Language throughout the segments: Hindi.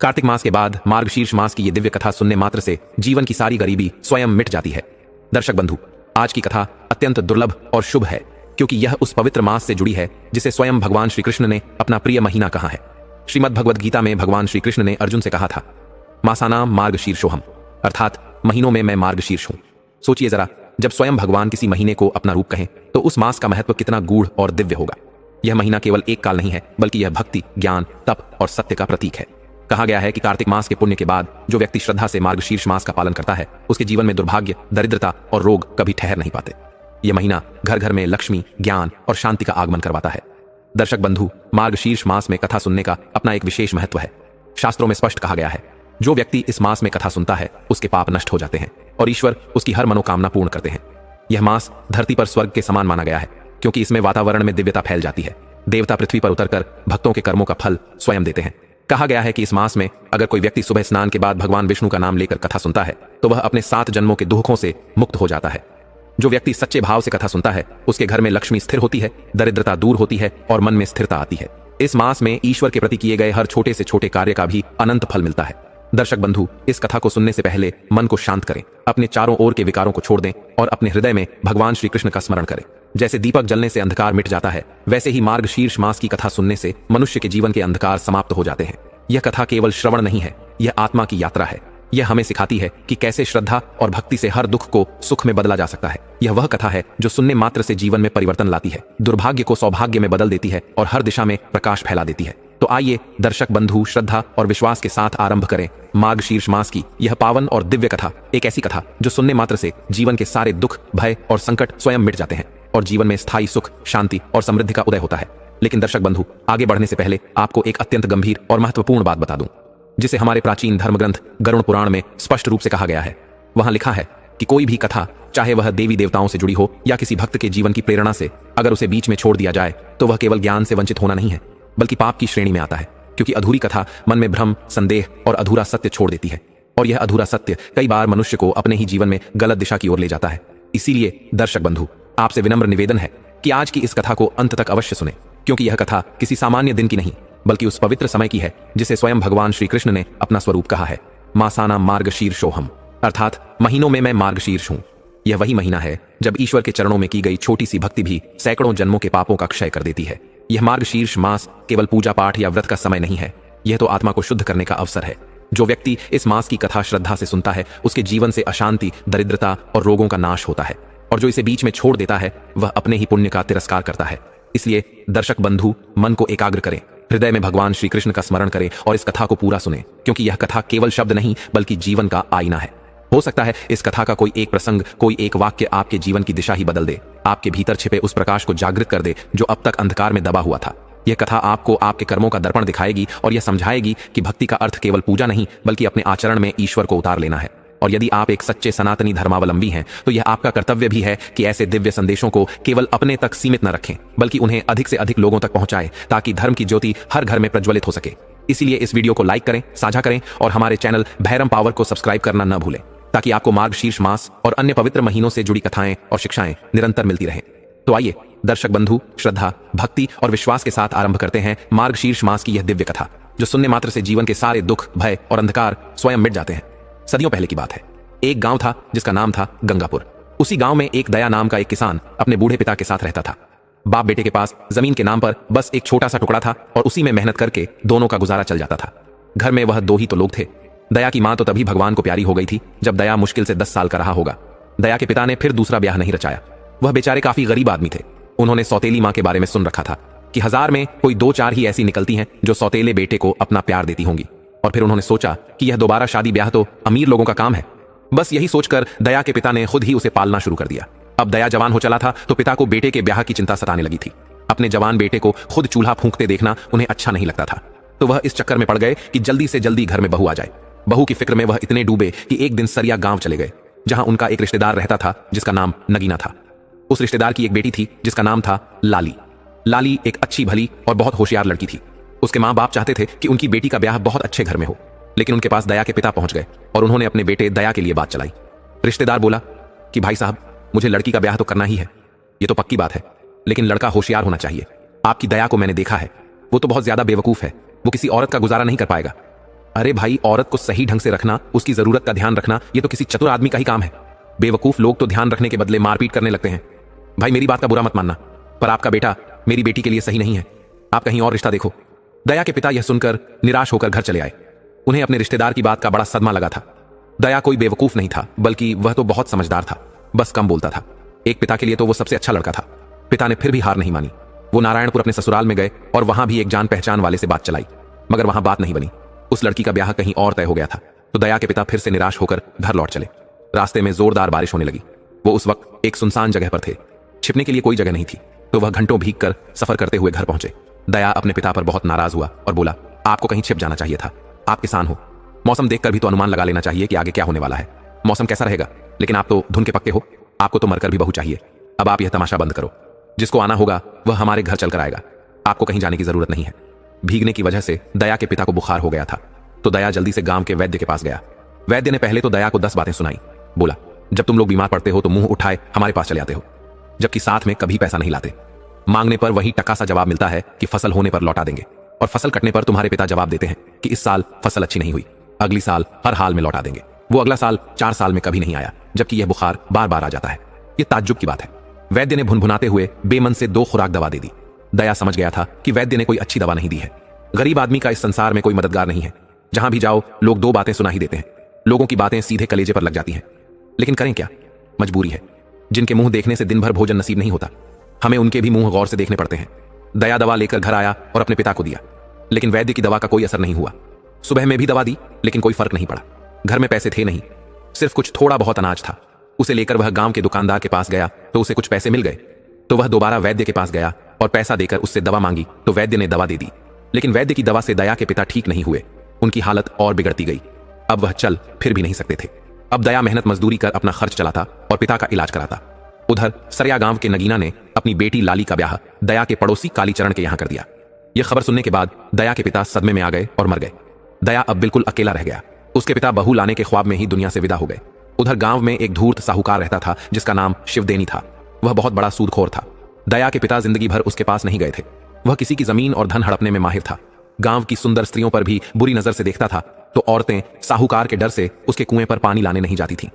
कार्तिक मास के बाद मार्गशीर्ष मास की ये दिव्य कथा सुनने मात्र से जीवन की सारी गरीबी स्वयं मिट जाती है। दर्शक बंधु, आज की कथा अत्यंत दुर्लभ और शुभ है, क्योंकि यह उस पवित्र मास से जुड़ी है जिसे स्वयं भगवान श्री कृष्ण ने अपना प्रिय महीना कहा है। श्रीमद् भगवद गीता में भगवान श्री कृष्ण ने अर्जुन से कहा था, मासानाम मार्गशीर्षोहम, अर्थात महीनों में मैं मार्गशीर्ष हूं। सोचिए जरा, जब स्वयं भगवान किसी महीने को अपना रूप कहें तो उस मास का महत्व कितना गूढ़ और दिव्य होगा। यह महीना केवल एक काल नहीं है, बल्कि यह भक्ति, ज्ञान, तप और सत्य का प्रतीक है। कहा गया है कि कार्तिक मास के पुण्य के बाद जो व्यक्ति श्रद्धा से मार्गशीर्ष मास का पालन करता है, उसके जीवन में दुर्भाग्य, दरिद्रता और रोग कभी ठहर नहीं पाते। यह महीना घर घर में लक्ष्मी, ज्ञान और शांति का आगमन करवाता है। दर्शक बंधु, मार्गशीर्ष मास में कथा सुनने का अपना एक विशेष महत्व है। शास्त्रों में स्पष्ट कहा गया है, जो व्यक्ति इस मास में कथा सुनता है उसके पाप नष्ट हो जाते हैं और ईश्वर उसकी हर मनोकामना पूर्ण करते हैं। यह मास धरती पर स्वर्ग के समान माना गया है, क्योंकि इसमें वातावरण में दिव्यता फैल जाती है। देवता पृथ्वी पर उतरकर भक्तों के कर्मों का फल स्वयं देते हैं। कहा गया है कि इस मास में अगर कोई व्यक्ति सुबह स्नान के बाद भगवान विष्णु का नाम लेकर कथा सुनता है तो वह अपने 7 जन्मों के दुखों से मुक्त हो जाता है। जो व्यक्ति सच्चे भाव से कथा सुनता है उसके घर में लक्ष्मी स्थिर होती है, दरिद्रता दूर होती है और मन में स्थिरता आती है। इस मास में ईश्वर के प्रति किए गए हर छोटे से छोटे कार्य का भी अनंत फल मिलता है। दर्शक बंधु, इस कथा को सुनने से पहले मन को शांत करें, अपने चारों ओर के विकारों को छोड़ दें और अपने हृदय में भगवान श्री कृष्ण का स्मरण करें। जैसे दीपक जलने से अंधकार मिट जाता है, वैसे ही मार्गशीर्ष मास की कथा सुनने से मनुष्य के जीवन के अंधकार समाप्त हो जाते हैं। यह कथा केवल श्रवण नहीं है, यह आत्मा की यात्रा है। यह हमें सिखाती है कि कैसे श्रद्धा और भक्ति से हर दुख को सुख में बदला जा सकता है। यह वह कथा है जो सुनने मात्र से जीवन में परिवर्तन लाती है, दुर्भाग्य को सौभाग्य में बदल देती है और हर दिशा में प्रकाश फैला देती है। तो आइए दर्शक बंधु, श्रद्धा और विश्वास के साथ आरंभ करें मार्गशीर्ष मास की यह पावन और दिव्य कथा। एक ऐसी कथा जो सुनने मात्र से जीवन के सारे दुख, भय और संकट स्वयं मिट जाते हैं और जीवन में स्थायी सुख, शांति और समृद्धि का उदय होता है। लेकिन दर्शक बंधु, आगे बढ़ने से पहले आपको एक अत्यंत गंभीर और महत्वपूर्ण बात बता दूं, जिसे हमारे प्राचीन धर्म ग्रंथ गरुड़ पुराण में स्पष्ट रूप से कहा गया है। वहां लिखा है कि कोई भी कथा, चाहे वह देवी देवताओं से जुड़ी हो या किसी भक्त के जीवन की प्रेरणा से, अगर उसे बीच में छोड़ दिया जाए तो वह केवल ज्ञान से वंचित होना नहीं है, बल्कि पाप की श्रेणी में आता है। क्योंकि अधूरी कथा मन में भ्रम, संदेह और अधूरा सत्य छोड़ देती है, और यह अधूरा सत्य कई बार मनुष्य को अपने ही जीवन में गलत दिशा की ओर ले जाता है। इसीलिए दर्शक बंधु, आपसे विनम्र निवेदन है कि आज की इस कथा को अंत तक अवश्य सुने, क्योंकि यह कथा किसी सामान्य दिन की नहीं, बल्कि उस पवित्र समय की है जिसे स्वयं भगवान श्री कृष्ण ने अपना स्वरूप कहा है। मासानाम मार्गशीर्षोहम, अर्थात महीनों में मैं मार्गशीर्ष हूं। यह वही महीना है जब ईश्वर के चरणों में की गई छोटी सी भक्ति भी सैकड़ों जन्मों के पापों का क्षय कर देती है। यह मार्गशीर्ष मास केवल पूजा पाठ या व्रत का समय नहीं है, यह तो आत्मा को शुद्ध करने का अवसर है। जो व्यक्ति इस मास की कथा श्रद्धा से सुनता है, उसके जीवन से अशांति, दरिद्रता और रोगों का नाश होता है, और जो इसे बीच में छोड़ देता है वह अपने ही पुण्य का तिरस्कार करता है। इसलिए दर्शक बंधु, मन को एकाग्र करें, हृदय में भगवान श्री कृष्ण का स्मरण करें और इस कथा को पूरा सुने, क्योंकि यह कथा केवल शब्द नहीं बल्कि जीवन का आईना है। हो सकता है इस कथा का कोई एक प्रसंग, कोई एक वाक्य आपके जीवन की दिशा ही बदल दे, आपके भीतर छिपे उस प्रकाश को जागृत कर दे जो अब तक अंधकार में दबा हुआ था। यह कथा आपको आपके कर्मों का दर्पण दिखाएगी और यह समझाएगी कि भक्ति का अर्थ केवल पूजा नहीं, बल्कि अपने आचरण में ईश्वर को उतार लेना है। और यदि आप एक सच्चे सनातनी धर्मावलंबी हैं तो यह आपका कर्तव्य भी है कि ऐसे दिव्य संदेशों को केवल अपने तक सीमित न रखें, बल्कि उन्हें अधिक से अधिक लोगों तक पहुंचाएं, ताकि धर्म की ज्योति हर घर में प्रज्वलित हो सके। इसीलिए इस वीडियो को लाइक करें, साझा करें और हमारे चैनल भैरम पावर को सब्सक्राइब करना न भूलें, ताकि आपको मार्गशीर्ष मास और अन्य पवित्र महीनों से जुड़ी कथाएं और शिक्षाएं निरंतर मिलती रहें। तो आइए दर्शक बंधु, श्रद्धा, भक्ति और विश्वास के साथ आरंभ करते हैं मार्गशीर्ष मास की यह दिव्य कथा, जो सुनने मात्र से जीवन के सारे दुख, भय और अंधकार स्वयं मिट जाते हैं। सदियों पहले की बात है। एक गांव था जिसका नाम था गंगापुर। उसी गांव में एक दया नाम का एक किसान अपने बूढ़े पिता के साथ रहता था। बाप बेटे के पास जमीन के नाम पर बस एक छोटा सा टुकड़ा था और उसी में मेहनत करके दोनों का गुजारा चल जाता था। घर में वह 2 ही तो लोग थे। दया की मां तो तभी भगवान को प्यारी हो गई थी जब दया मुश्किल से 10 साल का रहा होगा। दया के पिता ने फिर दूसरा ब्याह नहीं रचाया। वह बेचारे काफी गरीब आदमी थे। उन्होंने सौतेली मां के बारे में सुन रखा था कि 1000 में कोई 2-4 ही ऐसी निकलती हैं जो सौतेले बेटे को अपना प्यार देती होंगी। और फिर उन्होंने सोचा कि यह दोबारा शादी ब्याह तो अमीर लोगों का काम है। बस यही सोचकर दया के पिता ने खुद ही उसे पालना शुरू कर दिया। अब दया जवान हो चला था तो पिता को बेटे के ब्याह की चिंता सताने लगी थी। अपने जवान बेटे को खुद चूल्हा फूंकते देखना उन्हें अच्छा नहीं लगता था, तो वह इस चक्कर में पड़ गए कि जल्दी से जल्दी घर में बहू आ जाए। बहू की फिक्र में वह इतने डूबे कि एक दिन सरिया गांव चले गए, जहां उनका एक रिश्तेदार रहता था जिसका नाम नगीना था। उस रिश्तेदार की एक बेटी थी जिसका नाम था लाली। लाली एक अच्छी भली और बहुत होशियार लड़की थी। उसके माँ बाप चाहते थे कि उनकी बेटी का ब्याह बहुत अच्छे घर में हो, लेकिन उनके पास दया के पिता पहुंच गए और उन्होंने अपने बेटे दया के लिए बात चलाई। रिश्तेदार बोला कि भाई साहब, मुझे लड़की का ब्याह तो करना ही है, ये तो पक्की बात है, लेकिन लड़का होशियार होना चाहिए। आपकी दया को मैंने देखा है, वो तो बहुत ज्यादा बेवकूफ है, वो किसी औरत का गुजारा नहीं कर पाएगा। अरे भाई, औरत को सही ढंग से रखना, उसकी जरूरत का ध्यान रखना, ये तो किसी चतुर आदमी का ही काम है। बेवकूफ लोग तो ध्यान रखने के बदले मारपीट करने लगते हैं। भाई मेरी बात का बुरा मत मानना, पर आपका बेटा मेरी बेटी के लिए सही नहीं है। आप कहीं और रिश्ता देखो। दया के पिता यह सुनकर निराश होकर घर चले आए। उन्हें अपने रिश्तेदार की बात का बड़ा सदमा लगा था। दया कोई बेवकूफ नहीं था, बल्कि वह तो बहुत समझदार था, बस कम बोलता था। एक पिता के लिए तो वो सबसे अच्छा लड़का था। पिता ने फिर भी हार नहीं मानी। वो नारायणपुर अपने ससुराल में गए और वहां भी एक जान पहचान वाले से बात चलाई, मगर वहां बात नहीं बनी। उस लड़की का ब्याह कहीं और तय हो गया था। तो दया के पिता फिर से निराश होकर घर लौट चले। रास्ते में जोरदार बारिश होने लगी। वो उस वक्त एक सुनसान जगह पर थे। छिपने के लिए कोई जगह नहीं थी, तो वह घंटों भीग कर सफर करते हुए घर पहुंचे। दया अपने पिता पर बहुत नाराज हुआ और बोला, आपको कहीं छिप जाना चाहिए था। आप किसान हो, मौसम देखकर भी तो अनुमान लगा लेना चाहिए कि आगे क्या होने वाला है। मौसम कैसा रहेगा, लेकिन आप तो धुन के पक्के हो। आपको तो मरकर भी बहू चाहिए। अब आप यह तमाशा बंद करो। जिसको आना होगा वह हमारे घर चलकर आएगा। आपको कहीं जाने की जरूरत नहीं है। भीगने की वजह से दया के पिता को बुखार हो गया था, तो दया जल्दी से गांव के वैद्य के पास गया। वैद्य ने पहले तो दया को 10 बातें सुनाई। बोला, जब तुम लोग बीमार पड़ते हो तो मुंह उठाए हमारे पास चले आते हो, जबकि साथ में कभी पैसा नहीं लाते। मांगने पर वही टका सा जवाब मिलता है कि फसल होने पर लौटा देंगे, और फसल कटने पर तुम्हारे पिता जवाब देते हैं कि इस साल फसल अच्छी नहीं हुई, अगली साल हर हाल में लौटा देंगे। वो अगला साल 4 साल में कभी नहीं आया, जबकि यह बुखार बार बार आ जाता है। यह ताज्जुब की बात है। वैद्य ने भुनभुनाते हुए बेमन से 2 खुराक दवा दे दी। दया समझ गया था कि वैद्य ने कोई अच्छी दवा नहीं दी है। गरीब आदमी का इस संसार में कोई मददगार नहीं है। जहां भी जाओ लोग 2 बातें सुना ही देते हैं। लोगों की बातें सीधे कलेजे पर लग जाती हैं, लेकिन करें क्या, मजबूरी है। जिनके मुंह देखने से दिन भर भोजन नसीब नहीं होता, हमें उनके भी मुंह गौर से देखने पड़ते हैं। दया दवा लेकर घर आया और अपने पिता को दिया, लेकिन वैद्य की दवा का कोई असर नहीं हुआ। सुबह में भी दवा दी, लेकिन कोई फर्क नहीं पड़ा। घर में पैसे थे नहीं, सिर्फ कुछ थोड़ा बहुत अनाज था। उसे लेकर वह गांव के दुकानदार के पास गया तो उसे कुछ पैसे मिल गए। तो वह दोबारा वैद्य के पास गया और पैसा देकर उससे दवा मांगी, तो वैद्य ने दवा दे दी। लेकिन वैद्य की दवा से दया के पिता ठीक नहीं हुए। उनकी हालत और बिगड़ती गई। अब वह चल फिर भी नहीं सकते थे। अब दया मेहनत मजदूरी कर अपना खर्च चलाता और पिता का इलाज कराता। उधर सरिया गांव के नगीना ने अपनी बेटी लाली का ब्याह दया के पड़ोसी कालीचरण के यहां कर दिया। यह खबर सुनने के बाद दया के पिता सदमे में आ गए और मर गए। दया अब बिल्कुल अकेला रह गया। उसके पिता बहू लाने के ख्वाब में ही दुनिया से विदा हो गए। उधर गांव में एक धूर्त साहूकार रहता था जिसका नाम शिवदेनी था। वह बहुत बड़ा सूदखोर था। दया के पिता जिंदगी भर उसके पास नहीं गए थे। वह किसी की जमीन और धन हड़पने में माहिर था। गांव की सुंदर स्त्रियों पर भी बुरी नजर से देखता था, तो औरतें साहूकार के डर से उसके कुएं पर पानी लाने नहीं जाती थीं।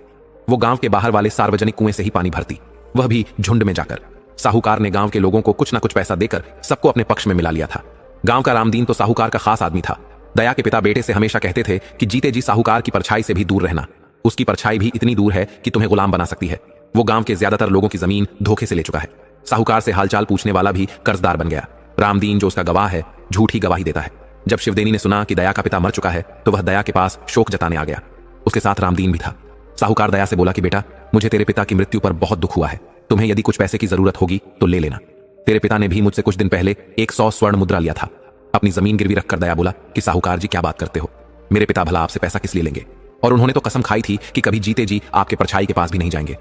वो गांव के बाहर वाले सार्वजनिक कुएं से ही पानी भरती, वह भी झुंड में जाकर। साहूकार ने गांव के लोगों को कुछ ना कुछ पैसा देकर सबको अपने पक्ष में मिला लिया था। गांव का रामदीन तो साहूकार का खास आदमी था। दया के पिता बेटे से हमेशा कहते थे कि जीते जी साहूकार की परछाई से भी दूर रहना। उसकी परछाई भी इतनी दूर है कि तुम्हें गुलाम बना सकती है। वो गांव के ज्यादातर लोगों की जमीन धोखे से ले चुका है। साहूकार से हालचाल पूछने वाला भी कर्जदार बन गया। रामदीन जो उसका गवाह है, झूठी गवाही देता है। जब शिवदेनी ने सुना कि दया का पिता मर चुका है, तो वह दया के पास शोक जताने आ गया। उसके साथ रामदीन भी था। साहूकार दया से बोला कि बेटा, मुझे तेरे पिता की मृत्यु पर बहुत दुख हुआ है। तुम्हें यदि कुछ पैसे की जरूरत होगी तो ले लेना। तेरे पिता ने भी मुझसे कुछ दिन पहले 100 स्वर्ण मुद्रा लिया था। अपनी जमीन गिरवी रखकर दया बोला कि साहूकार जी क्या बात करते हो, मेरे पिता भला आपसे पैसा किस लिए लेंगे, और उन्होंने तो कसम खाई थी कि कभी जीते जी आपके परछाई के पास भी नहीं जाएंगे।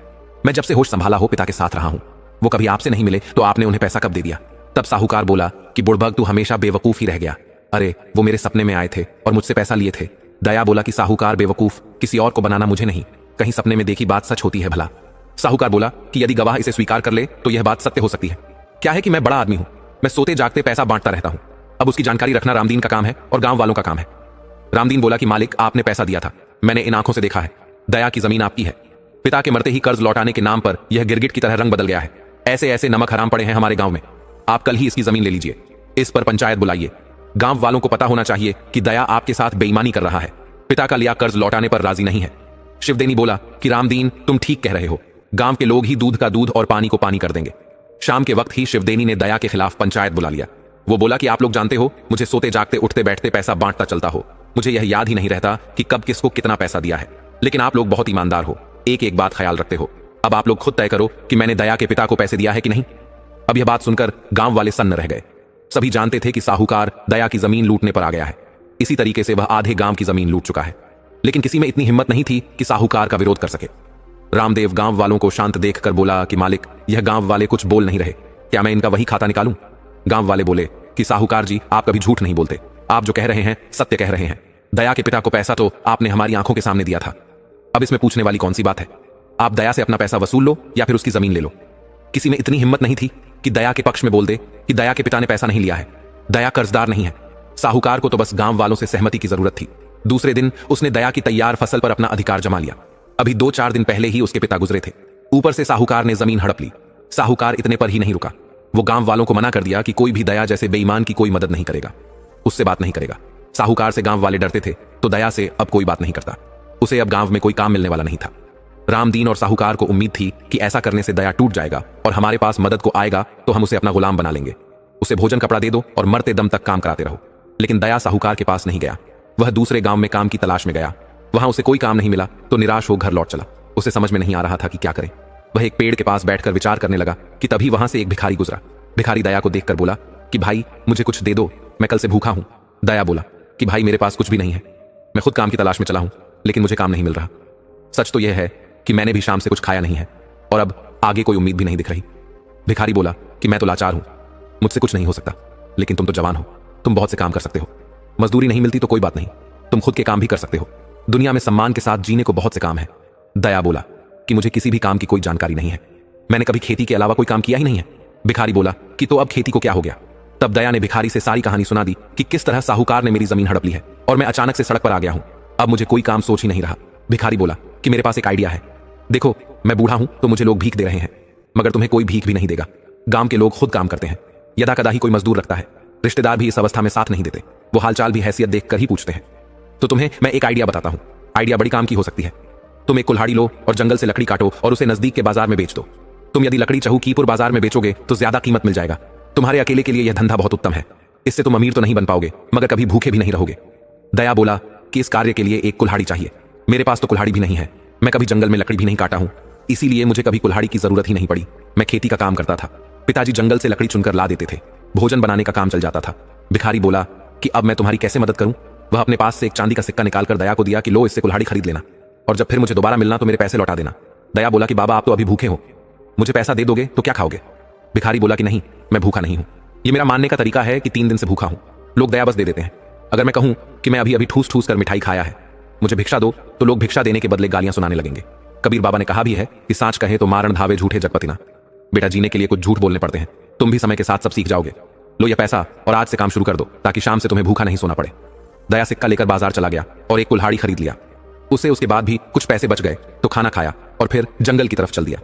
मैं जब से होश संभाला हो पिता के साथ रहा हूं, वो कभी आपसे नहीं मिले तो आपने उन्हें पैसा कब दे दिया। तब साहूकार बोला कि बुड़बक तू हमेशा बेवकूफ ही रह गया। अरे वो मेरे सपने में आए थे और मुझसे पैसा लिए थे। दया बोला कि साहूकार बेवकूफ, किसी और को बनाना मुझे नहीं, कहीं सपने में देखी बात सच होती है भला। साहूकार बोला कि यदि गवाह इसे स्वीकार कर ले तो यह बात सत्य हो सकती है। क्या है कि मैं बड़ा आदमी हूं, मैं सोते जागते पैसा बांटता रहता हूं। अब उसकी जानकारी रखना रामदीन का काम है और गांव वालों का काम है। रामदीन बोला कि मालिक, आपने पैसा दिया था, मैंने इन आंखों से देखा है। दया की जमीन आपकी है। पिता के मरते ही कर्ज लौटाने के नाम पर यह गिरगिट की तरह रंग बदल गया है। ऐसे ऐसे नमक हराम पड़े हैं हमारे गांव में। आप कल ही इसकी जमीन ले लीजिए। इस पर पंचायत बुलाइए। गांव वालों को पता होना चाहिए कि दया आपके साथ बेईमानी कर रहा है। पिता का लिया कर्ज लौटाने पर राजी नहीं है। शिवदेनी बोला कि रामदीन, तुम ठीक कह रहे हो। गांव के लोग ही दूध का दूध और पानी को पानी कर देंगे। शाम के वक्त ही शिवदेनी ने दया के खिलाफ पंचायत बुला लिया। वो बोला कि आप लोग जानते हो, मुझे सोते जागते उठते बैठते पैसा बांटता चलता हो। मुझे यह याद ही नहीं रहता कि कब किसको कितना पैसा दिया है। लेकिन आप लोग बहुत ईमानदार हो, एक एक बात ख्याल रखते हो। अब आप लोग खुद तय करो कि मैंने दया के पिता को पैसे दिया है कि नहीं। अब यह बात सुनकर गांव वाले सन्न रह गए। सभी जानते थे कि साहूकार दया की जमीन लूटने पर आ गया है। इसी तरीके से वह आधे गांव की जमीन लूट चुका है। लेकिन किसी में इतनी हिम्मत नहीं थी कि साहूकार का विरोध कर सके। रामदेव गांव वालों को शांत देखकर बोला कि मालिक, यह गांव वाले कुछ बोल नहीं रहे, क्या मैं इनका वही खाता निकालूं। गांव वाले बोले कि साहूकार जी, आप कभी झूठ नहीं बोलते, आप जो कह रहे हैं सत्य कह रहे हैं। दया के पिता को पैसा तो आपने हमारी आंखों के सामने दिया था। अब इसमें पूछने वाली कौन सी बात है। आप दया से अपना पैसा वसूल लो या फिर उसकी जमीन ले लो। किसी में इतनी हिम्मत नहीं थी कि दया के पक्ष में बोल दे कि दया के पिता ने पैसा नहीं लिया है। दया कर्जदार नहीं है। साहूकार को तो बस गांव वालों से सहमति की जरूरत थी। दूसरे दिन उसने दया की तैयार फसल पर अपना अधिकार जमा लिया। अभी 2-4 दिन पहले ही उसके पिता गुजरे थे। ऊपर से साहूकार ने जमीन हड़प ली। साहूकार इतने पर ही नहीं रुका, वो गांव वालों को मना कर दिया कि कोई भी दया जैसे बेईमान की कोई मदद नहीं करेगा, उससे बात नहीं करेगा। साहूकार से गांव वाले डरते थे, तो दया से अब कोई बात नहीं करता। उसे अब गांव में कोई काम मिलने वाला नहीं था। रामदीन और साहूकार को उम्मीद थी कि ऐसा करने से दया टूट जाएगा और हमारे पास मदद को आएगा तो हम उसे अपना गुलाम बना लेंगे। उसे भोजन कपड़ा दे दो और मरते दम तक काम कराते रहो। लेकिन दया साहूकार के पास नहीं गया। वह दूसरे गांव में काम की तलाश में गया। वहां उसे कोई काम नहीं मिला तो निराश हो घर लौट चला। उसे समझ में नहीं आ रहा था कि क्या करे। वह एक पेड़ के पास बैठकर विचार करने लगा कि तभी वहां से एक भिखारी गुजरा। भिखारी दया को देखकर बोला कि भाई मुझे कुछ दे दो, मैं कल से भूखा हूं। दया बोला कि भाई मेरे पास कुछ भी नहीं है, मैं खुद काम की तलाश में चला हूं, लेकिन मुझे काम नहीं मिल रहा। सच तो यह है कि मैंने भी शाम से कुछ खाया नहीं है और अब आगे कोई उम्मीद भी नहीं दिख रही। भिखारी बोला कि मैं तो लाचार हूं, मुझसे कुछ नहीं हो सकता, लेकिन तुम तो जवान हो, तुम बहुत से काम कर सकते हो। मजदूरी नहीं मिलती तो कोई बात नहीं, तुम खुद के काम भी कर सकते हो। दुनिया में सम्मान के साथ जीने को बहुत से काम है। दया बोला कि मुझे किसी भी काम की कोई जानकारी नहीं है, मैंने कभी खेती के अलावा कोई काम किया ही नहीं है। भिखारी बोला कि तो अब खेती को क्या हो गया। तब दया ने भिखारी से सारी कहानी सुना दी कि किस तरह साहूकार ने मेरी जमीन हड़प ली है और मैं अचानक से सड़क पर आ गया हूं। अब मुझे कोई काम सोच ही नहीं रहा। भिखारी बोला कि मेरे पास एक आइडिया है। देखो मैं बूढ़ा हूं तो मुझे लोग भीख दे रहे हैं, मगर तुम्हें कोई भीख भी नहीं देगा। गांव के लोग खुद काम करते हैं, यदा कदा ही कोई मजदूर रखता है। रिश्तेदार भी इस अवस्था में साथ नहीं देते, वो हालचाल भी हैसियत देखकर ही पूछते हैं। तो तुम्हें मैं एक आइडिया बताता हूं, आइडिया बड़ी काम की हो सकती है। तुम एक कुल्हाड़ी लो और जंगल से लकड़ी काटो और उसे नजदीक के बाजार में बेच दो। तुम यदि लकड़ी चहूकीपुर बाजार में बेचोगे तो ज्यादा कीमत मिल जाएगा। तुम्हारे अकेले के लिए यह धंधा बहुत उत्तम है, इससे तुम अमीर तो नहीं बन पाओगे मगर कभी भूखे भी नहीं रहोगे। दया बोला कि इस कार्य के लिए एक कुल्हाड़ी चाहिए। मेरे पास तो कुल्हाड़ी भी नहीं है, मैं कभी जंगल में लकड़ी भी नहीं काटा हूं, इसीलिए मुझे कभी कुल्हाड़ी की जरूरत ही नहीं पड़ी। मैं खेती का काम करता था, पिताजी जंगल से लकड़ी चुनकर ला देते थे, भोजन बनाने का काम चल जाता था। भिखारी बोला कि अब मैं तुम्हारी कैसे मदद करूं। वह अपने पास से एक चांदी का सिक्का निकालकर दया को दिया कि लो इससे कुल्हाड़ी खरीद लेना और जब फिर मुझे दोबारा मिलना तो मेरे पैसे लौटा देना। दया बोला कि बाबा आप तो अभी भूखे हो, मुझे पैसा दे दोगे तो क्या खाओगे। भिखारी बोला कि नहीं, मैं भूखा नहीं हूं। ये मेरा मानने का तरीका है कि 3 दिन से भूखा हूं, लोग दया बस दे देते हैं। अगर मैं कहूं कि मैं अभी अभी ठूस ठूस कर मिठाई खाया है, मुझे भिक्षा दो, तो लोग भिक्षा देने के बदले गालियां सुनाने लगेंगे। कबीर बाबा ने कहा भी है कि सांच कहे तो मारण धावे झूठे जगपतिना। बेटा जीने के लिए कुछ झूठ बोलने पड़ते हैं, तुम भी समय के साथ सब सीख जाओगे। लो यह पैसा और आज से काम शुरू कर दो ताकि शाम से तुम्हें भूखा नहीं सोना पड़े। दया सिक्का लेकर बाजार चला गया और एक कुल्हाड़ी खरीद लिया। उसे उसके बाद भी कुछ पैसे बच गए तो खाना खाया और फिर जंगल की तरफ चल दिया।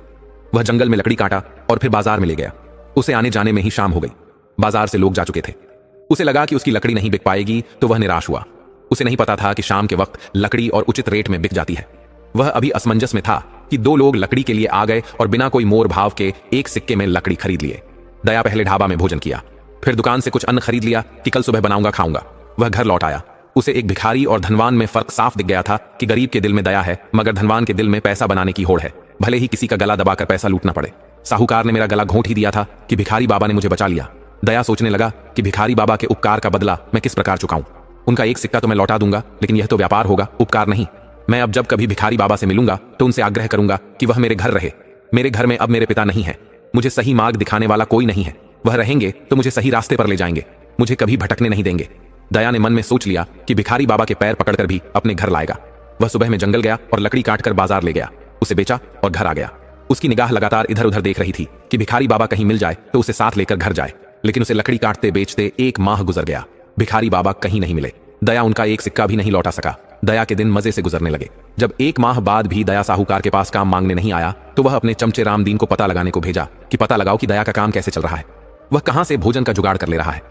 वह जंगल में लकड़ी काटा और फिर बाजार में ले गया। उसे आने जाने में ही शाम हो गई। बाजार से लोग जा चुके थे। उसे लगा कि उसकी लकड़ी नहीं बिक पाएगी तो वह निराश हुआ। उसे नहीं पता था कि शाम के वक्त लकड़ी और उचित रेट में बिक जाती है। वह अभी असमंजस में था कि 2 लोग लकड़ी के लिए आ गए और बिना कोई मोर भाव के एक सिक्के में लकड़ी खरीद लिए। दया पहले ढाबा में भोजन किया, फिर दुकान से कुछ अन्न खरीद लिया कि कल सुबह बनाऊंगा खाऊंगा। वह घर लौट आया। उसे एक भिखारी और धनवान में फर्क साफ दिख गया था कि गरीब के दिल में दया है मगर धनवान के दिल में पैसा बनाने की होड़ है, भले ही किसी का गला दबाकर पैसा लूटना पड़े। साहूकार ने मेरा गला घोंट ही दिया था कि भिखारी बाबा ने मुझे बचा लिया। दया सोचने लगा कि भिखारी बाबा के उपकार का बदला मैं किस प्रकार चुकाऊं। उनका एक सिक्का तो मैं लौटा दूंगा, लेकिन यह तो व्यापार होगा, उपकार नहीं। मैं अब जब कभी भिखारी बाबा से मिलूंगा तो उनसे आग्रह करूंगा कि वह मेरे घर रहे। मेरे घर में अब मेरे पिता नहीं है, मुझे सही मार्ग दिखाने वाला कोई नहीं है। वह रहेंगे तो मुझे सही रास्ते पर ले जाएंगे, मुझे कभी भटकने नहीं देंगे। दया ने मन में सोच लिया कि भिखारी बाबा के पैर पकड़कर भी अपने घर लाएगा। वह सुबह में जंगल गया और लकड़ी काटकर बाजार ले गया, उसे बेचा और घर आ गया। उसकी निगाह लगातार इधर उधर देख रही थी कि भिखारी बाबा कहीं मिल जाए तो उसे साथ लेकर घर जाए, लेकिन उसे लकड़ी काटते बेचते 1 माह गुजर गया। भिखारी बाबा कहीं नहीं मिले। दया उनका एक सिक्का भी नहीं लौटा सका। दया के दिन मजे से गुजरने लगे। जब 1 माह बाद भी दया साहूकार के पास काम मांगने नहीं आया तो वह अपने चमचे रामदीन को पता लगाने को भेजा कि पता लगाओ कि दया का काम कैसे चल रहा है, वह कहां से भोजन का जुगाड़ कर ले रहा है।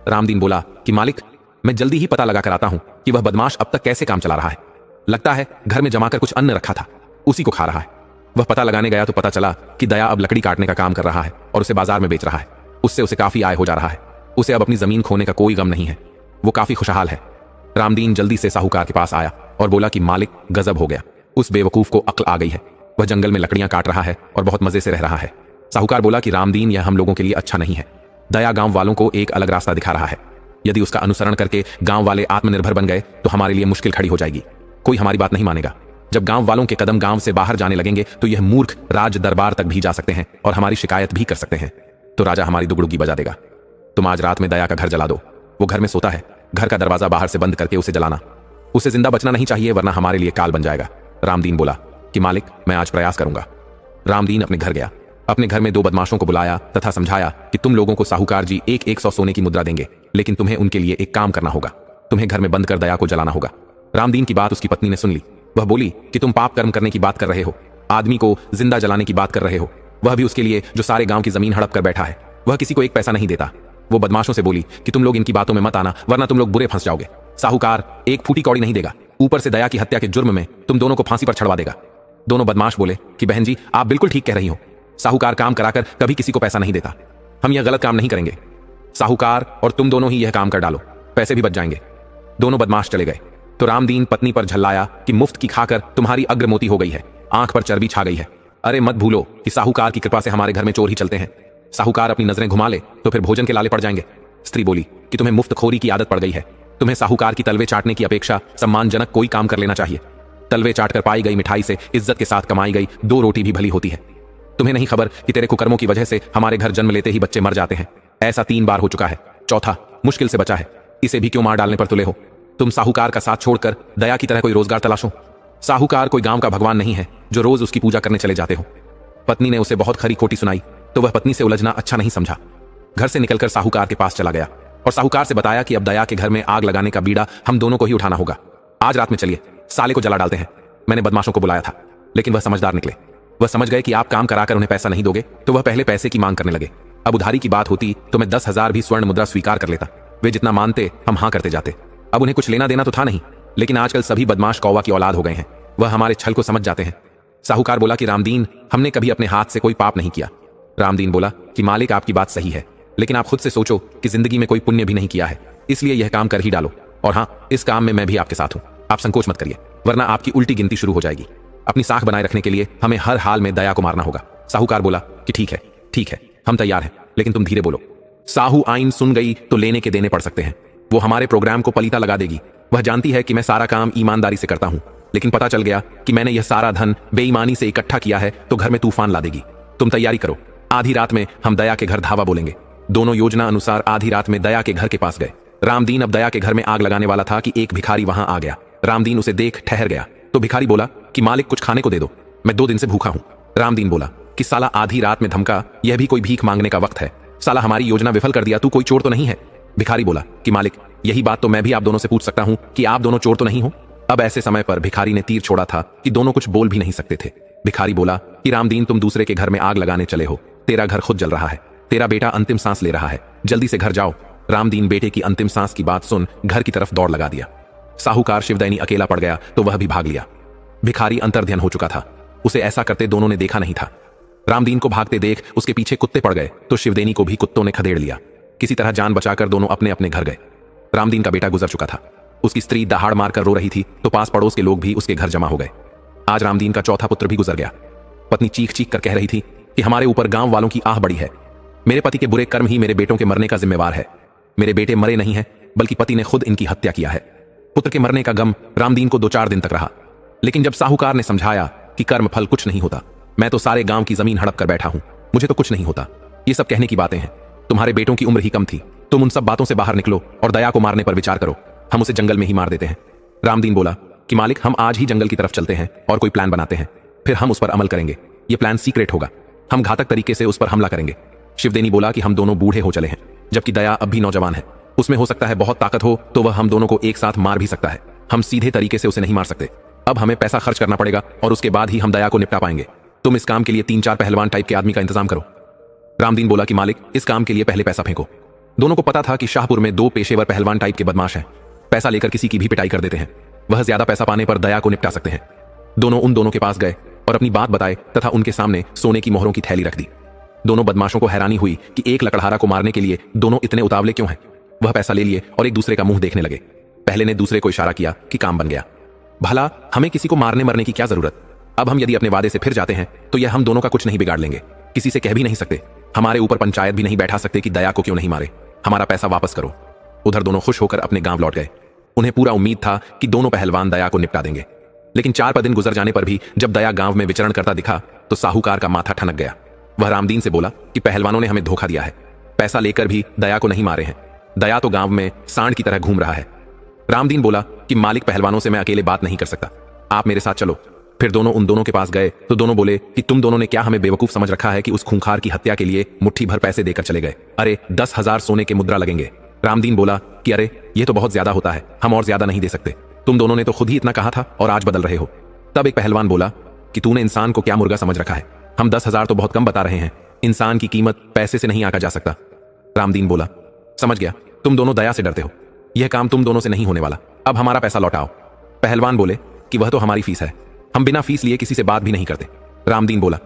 रामदीन बोला कि मालिक मैं जल्दी ही पता लगा कर आता हूं कि वह बदमाश अब तक कैसे काम चला रहा है। लगता है घर में जमाकर कुछ अन्न रखा था, उसी को खा रहा है। वह पता लगाने गया तो पता चला कि दया अब लकड़ी काटने का काम कर रहा है और उसे बाजार में बेच रहा है। उससे उसे काफी आय हो जा रहा है। उसे अब अपनी जमीन खोने का कोई गम नहीं है, वो काफी खुशहाल है। रामदीन जल्दी से साहूकार के पास आया और बोला कि मालिक गजब हो गया, उस बेवकूफ को अक्ल आ गई है, वह जंगल में लकड़ियां काट रहा है और बहुत मजे से रह रहा है। साहूकार बोला कि रामदीन यह हम लोगों के लिए अच्छा नहीं है। दया गांव वालों को एक अलग रास्ता दिखा रहा है, यदि उसका अनुसरण करके गांव वाले आत्मनिर्भर बन गए तो हमारे लिए मुश्किल खड़ी हो जाएगी, कोई हमारी बात नहीं मानेगा। जब गांव वालों के कदम गांव से बाहर जाने लगेंगे तो यह मूर्ख राज दरबार तक भी जा सकते हैं और हमारी शिकायत भी कर सकते हैं, तो राजा हमारी दुगड़ुगी बजा देगा। तुम आज रात में दया का घर जला दो, वो घर में सोता है, घर का दरवाजा बाहर से बंद करके उसे जलाना। उसे जिंदा बचना नहीं चाहिए वरना हमारे लिए काल बन जाएगा। रामदीन बोला कि मालिक मैं आज प्रयास करूंगा। रामदीन अपने घर गया, अपने घर में 2 बदमाशों को बुलाया तथा समझाया कि तुम लोगों को साहूकार जी 100 सोने की मुद्रा देंगे, लेकिन तुम्हें उनके लिए एक काम करना होगा, तुम्हें घर में बंद कर दया को जलाना होगा। रामदीन की बात उसकी पत्नी ने सुन ली। वह बोली कि तुम पाप कर्म करने की बात कर रहे हो, आदमी को जिंदा जलाने की बात कर रहे हो, वह भी उसके लिए जो सारे गांव की जमीन हड़प कर बैठा है। वह किसी को एक पैसा नहीं देता। वो बदमाशों से बोली कि तुम लोग इनकी बातों में मत आना, वरना तुम लोग बुरे फंस जाओगे। साहूकार एक फूटी कौड़ी नहीं देगा, ऊपर से दया की हत्या के जुर्म में तुम दोनों को फांसी पर चढ़वा देगा। दोनों बदमाश बोले कि बहन जी, आप बिल्कुल ठीक कह रही हो, साहूकार काम कराकर कभी किसी को पैसा नहीं देता, हम यह गलत काम नहीं करेंगे। साहूकार और तुम दोनों ही यह काम कर डालो, पैसे भी बच जाएंगे। दोनों बदमाश चले गए तो रामदीन पत्नी पर झल्लाया कि मुफ्त की खाकर तुम्हारी अग्रमोती हो गई है, आंख पर चर्बी छा गई है। अरे मत भूलो कि साहूकार की कृपा से हमारे घर में चोर ही चलते हैं, साहूकार अपनी नजरें घुमा ले तो फिर भोजन के लाले पड़ जाएंगे। स्त्री बोली कि तुम्हें मुफ्तखोरी की आदत पड़ गई है, तुम्हें साहूकार की तलवे चाटने की अपेक्षा सम्मानजनक कोई काम कर लेना चाहिए। तलवे चाटकर पाई गई मिठाई से इज्जत के साथ कमाई गई 2 रोटी भी भली होती है। तुम्हें नहीं खबर कि तेरे कुकर्मों की वजह से हमारे घर जन्म लेते ही बच्चे मर जाते हैं। ऐसा 3 बार हो चुका है, चौथा मुश्किल से बचा है, इसे भी क्यों मार डालने पर तुले हो? तुम साहूकार का साथ छोड़कर दया की तरह कोई रोजगार तलाशो। साहूकार कोई गांव का भगवान नहीं है जो रोज उसकी पूजा करने चले जाते हो। पत्नी ने उसे बहुत खरी खोटी सुनाई तो वह पत्नी से उलझना अच्छा नहीं समझा। घर से निकलकर साहूकार के पास चला गया और साहूकार से बताया कि अब दया के घर में आग लगाने का बीड़ा हम दोनों को ही उठाना होगा। आज रात में चलिए, साले को जला डालते हैं। मैंने बदमाशों को बुलाया था, लेकिन वह समझदार निकले। वह समझ गए कि आप काम कराकर उन्हें पैसा नहीं दोगे तो वह पहले पैसे की मांग करने लगे। अब उधारी की बात होती तो मैं 10,000 भी स्वर्ण मुद्रा स्वीकार कर लेता। वे जितना मानते हम हाँ करते जाते। अब उन्हें कुछ लेना देना तो था नहीं, लेकिन आजकल सभी बदमाश कौवा की औलाद हो गए हैं, वह हमारे छल को समझ जाते हैं। साहूकार बोला कि रामदीन, हमने कभी अपने हाथ से कोई पाप नहीं किया। रामदीन बोला कि मालिक, आपकी बात सही है, लेकिन आप खुद से सोचो कि जिंदगी में कोई पुण्य भी नहीं किया है, इसलिए यह काम कर ही डालो। और हाँ, इस काम में मैं भी आपके साथ हूं, आप संकोच मत करिए, वरना आपकी उल्टी गिनती शुरू हो जाएगी। अपनी साख बनाए रखने के लिए हमें हर हाल में दया को मारना होगा। साहूकार बोला कि ठीक है, हम तैयार हैं, लेकिन तुम धीरे बोलो। साहू आइन सुन गई तो लेने के देने पड़ सकते हैं। वो हमारे प्रोग्राम को पलीता लगा देगी। वह जानती है कि मैं सारा काम ईमानदारी से करता हूं, लेकिन पता चल गया कि मैंने यह सारा धन बेईमानी से इकट्ठा किया है तो घर में तूफान ला देगी। तुम तैयारी करो, आधी रात में हम दया के घर धावा बोलेंगे। दोनों योजना अनुसार आधी रात में दया के घर के पास गए। रामदीन अब दया के घर में आग लगाने वाला था कि एक भिखारी वहां आ गया। रामदीन उसे देख ठहर गया तो भिखारी बोला कि मालिक, कुछ खाने को दे दो, मैं 2 दिन से भूखा हूं। रामदीन बोला कि साला आधी रात में धमका, यह भी कोई भीख मांगने का वक्त है? साला हमारी योजना विफल कर दिया, तू कोई चोर तो नहीं है? भिखारी बोला कि मालिक, यही बात तो मैं भी आप दोनों से पूछ सकता हूं कि आप दोनों चोर तो नहीं हो? अब ऐसे समय पर भिखारी ने तीर छोड़ा था कि दोनों कुछ बोल भी नहीं सकते थे। भिखारी बोला कि रामदीन, तुम दूसरे के घर में आग लगाने चले हो, तेरा घर खुद जल रहा है, तेरा बेटा अंतिम सांस ले रहा है, जल्दी से घर जाओ। रामदीन बेटे की अंतिम सांस की बात सुन घर की तरफ दौड़ लगा दिया। साहूकार शिवदैनी अकेला पड़ गया तो वह भी भाग लिया। भिखारी अंतर्ध्यान हो चुका था, उसे ऐसा करते दोनों ने देखा नहीं था। रामदीन को भागते देख उसके पीछे कुत्ते पड़ गए तो शिवदैनी को भी कुत्तों ने खदेड़ लिया। किसी तरह जान बचाकर दोनों अपने अपने घर गए। रामदीन का बेटा गुजर चुका था, उसकी स्त्री दहाड़ मारकर रो रही थी तो पास पड़ोस के लोग भी उसके घर जमा हो गए। आज रामदीन का चौथा पुत्र भी गुजर गया। पत्नी चीख चीख कर कह रही थी कि हमारे ऊपर गांव वालों की आह बड़ी है, मेरे पति के बुरे कर्म ही मेरे बेटों के मरने का जिम्मेवार है। मेरे बेटे मरे नहीं हैं, बल्कि पति ने खुद इनकी हत्या किया है। पुत्र के मरने का गम रामदीन को 2-4 दिन तक रहा, लेकिन जब साहूकार ने समझाया कि कर्म फल कुछ नहीं होता, मैं तो सारे गांव की जमीन हड़प कर बैठा हूं, मुझे तो कुछ नहीं होता, ये सब कहने की बातें हैं, तुम्हारे बेटों की उम्र ही कम थी, तुम उन सब बातों से बाहर निकलो और दया को मारने पर विचार करो, हम उसे जंगल में ही मार देते हैं। रामदीन बोला कि मालिक, हम आज ही जंगल की तरफ चलते हैं और कोई प्लान बनाते हैं, फिर हम उस पर अमल करेंगे। ये प्लान सीक्रेट होगा, हम घातक तरीके से उस पर हमला करेंगे। शिवदेनी बोला कि हम दोनों बूढ़े हो चले हैं, जबकि दया अब भी नौजवान है, उसमें हो सकता है बहुत ताकत हो तो वह हम दोनों को एक साथ मार भी सकता है, हम सीधे तरीके से उसे नहीं मार सकते। अब हमें पैसा खर्च करना पड़ेगा और उसके बाद ही हम दया को निपटा पाएंगे। तुम इस काम के लिए 3-4 पहलवान टाइप के आदमी का इंतजाम करो। रामदीन बोला कि मालिक, इस काम के लिए पहले पैसा फेंको। दोनों को पता था कि शाहपुर में 2 पेशेवर पहलवान टाइप के बदमाश हैं, पैसा लेकर किसी की भी पिटाई कर देते हैं, वह ज्यादा पैसा पाने पर दया को निपटा सकते हैं। दोनों उन दोनों के पास गए और अपनी बात बताए तथा उनके सामने सोने की मोहरों की थैली रख दी। दोनों बदमाशों को हैरानी हुई कि एक लकड़हारा को मारने के लिए दोनों इतने उतावले क्यों हैं। वह पैसा ले लिए और एक दूसरे का मुंह देखने लगे। पहले ने दूसरे को इशारा किया कि काम बन गया। भला हमें किसी को मारने मरने की क्या जरूरत? अब हम यदि अपने वादे से फिर जाते हैं तो यह हम दोनों का कुछ नहीं बिगाड़ लेंगे, किसी से कह भी नहीं सकते, हमारे ऊपर पंचायत भी नहीं बैठा सकते कि दया को क्यों नहीं मारे, हमारा पैसा वापस करो। उधर दोनों खुश होकर अपने गांव लौट गए। उन्हें पूरा उम्मीद था कि दोनों पहलवान दया को निपटा देंगे, लेकिन 4 दिन गुजर जाने पर भी जब दया गांव में विचरण करता दिखा तो साहूकार का माथा ठनक गया। वह रामदीन से बोला कि पहलवानों ने हमें धोखा दिया है, पैसा लेकर भी दया को नहीं मारे हैं, दया तो गांव में सांड की तरह घूम रहा है। रामदीन बोला कि मालिक, पहलवानों से मैं अकेले बात नहीं कर सकता, आप मेरे साथ चलो। फिर दोनों उन दोनों के पास गए तो दोनों बोले कि तुम दोनों ने क्या हमें बेवकूफ समझ रखा है कि उस खूंखार की हत्या के लिए मुट्ठी भर पैसे देकर चले गए? अरे 10,000 सोने के मुद्रा लगेंगे। रामदीन बोला कि अरे ये तो बहुत ज्यादा होता है, हम और ज्यादा नहीं दे सकते। तुम दोनों ने तो खुद ही इतना कहा था और आज बदल रहे हो। तब एक पहलवान बोला कि तूने इंसान को क्या मुर्गा समझ रखा है, हम 10,000 तो बहुत कम बता रहे हैं, इंसान की कीमत पैसे से नहीं आंका जा सकता। रामदीन बोला, समझ गया, तुम दोनों दया से डरते हो, यह काम तुम दोनों से नहीं होने वाला, अब हमारा पैसा लौटाओ। पहलवान बोले कि वह तो हमारी फीस है, हम बिना फीस लिए किसी से बात भी नहीं करते। रामदीन बोला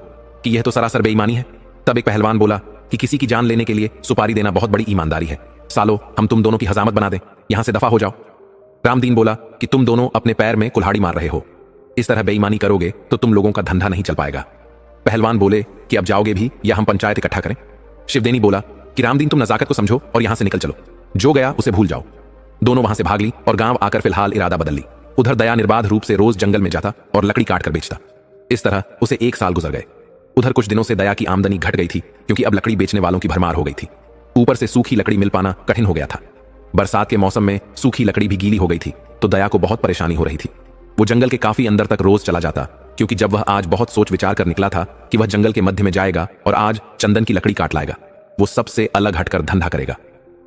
कि यह तो सरासर बेईमानी है। तब एक पहलवान बोला कि किसी की जान लेने के लिए सुपारी देना बहुत बड़ी ईमानदारी है, सालो हम तुम दोनों की हजामत बना दें, यहां से दफा हो जाओ। रामदीन बोला कि तुम दोनों अपने पैर में कुल्हाड़ी मार रहे हो, इस तरह बेईमानी करोगे तो तुम लोगों का धंधा नहीं चल पाएगा। पहलवान बोले कि अब जाओगे भी या हम पंचायत इकट्ठा करें। शिवदेनी बोला कि रामदीन तुम नजाकत को समझो और यहां से निकल चलो, जो गया उसे भूल जाओ। दोनों वहां से भाग ली और गांव आकर फिलहाल इरादा बदल ली। उधर दया निर्बाध रूप से रोज जंगल में जाता और लकड़ी काट कर बेचता। इस तरह उसे 1 साल गुजर गए। उधर कुछ दिनों से दया की आमदनी घट गई थी, क्योंकि अब लकड़ी बेचने वालों की भरमार हो गई थी। ऊपर से सूखी लकड़ी मिल पाना कठिन हो गया था। बरसात के मौसम में सूखी लकड़ी भी गीली हो गई थी, तो दया को बहुत परेशानी हो रही थी। वो जंगल के काफी अंदर तक रोज चला जाता, क्योंकि जब वह आज बहुत सोच विचार कर निकला था कि वह जंगल के मध्य में जाएगा और आज चंदन की लकड़ी काट लाएगा, वो सबसे अलग हटकर धंधा करेगा।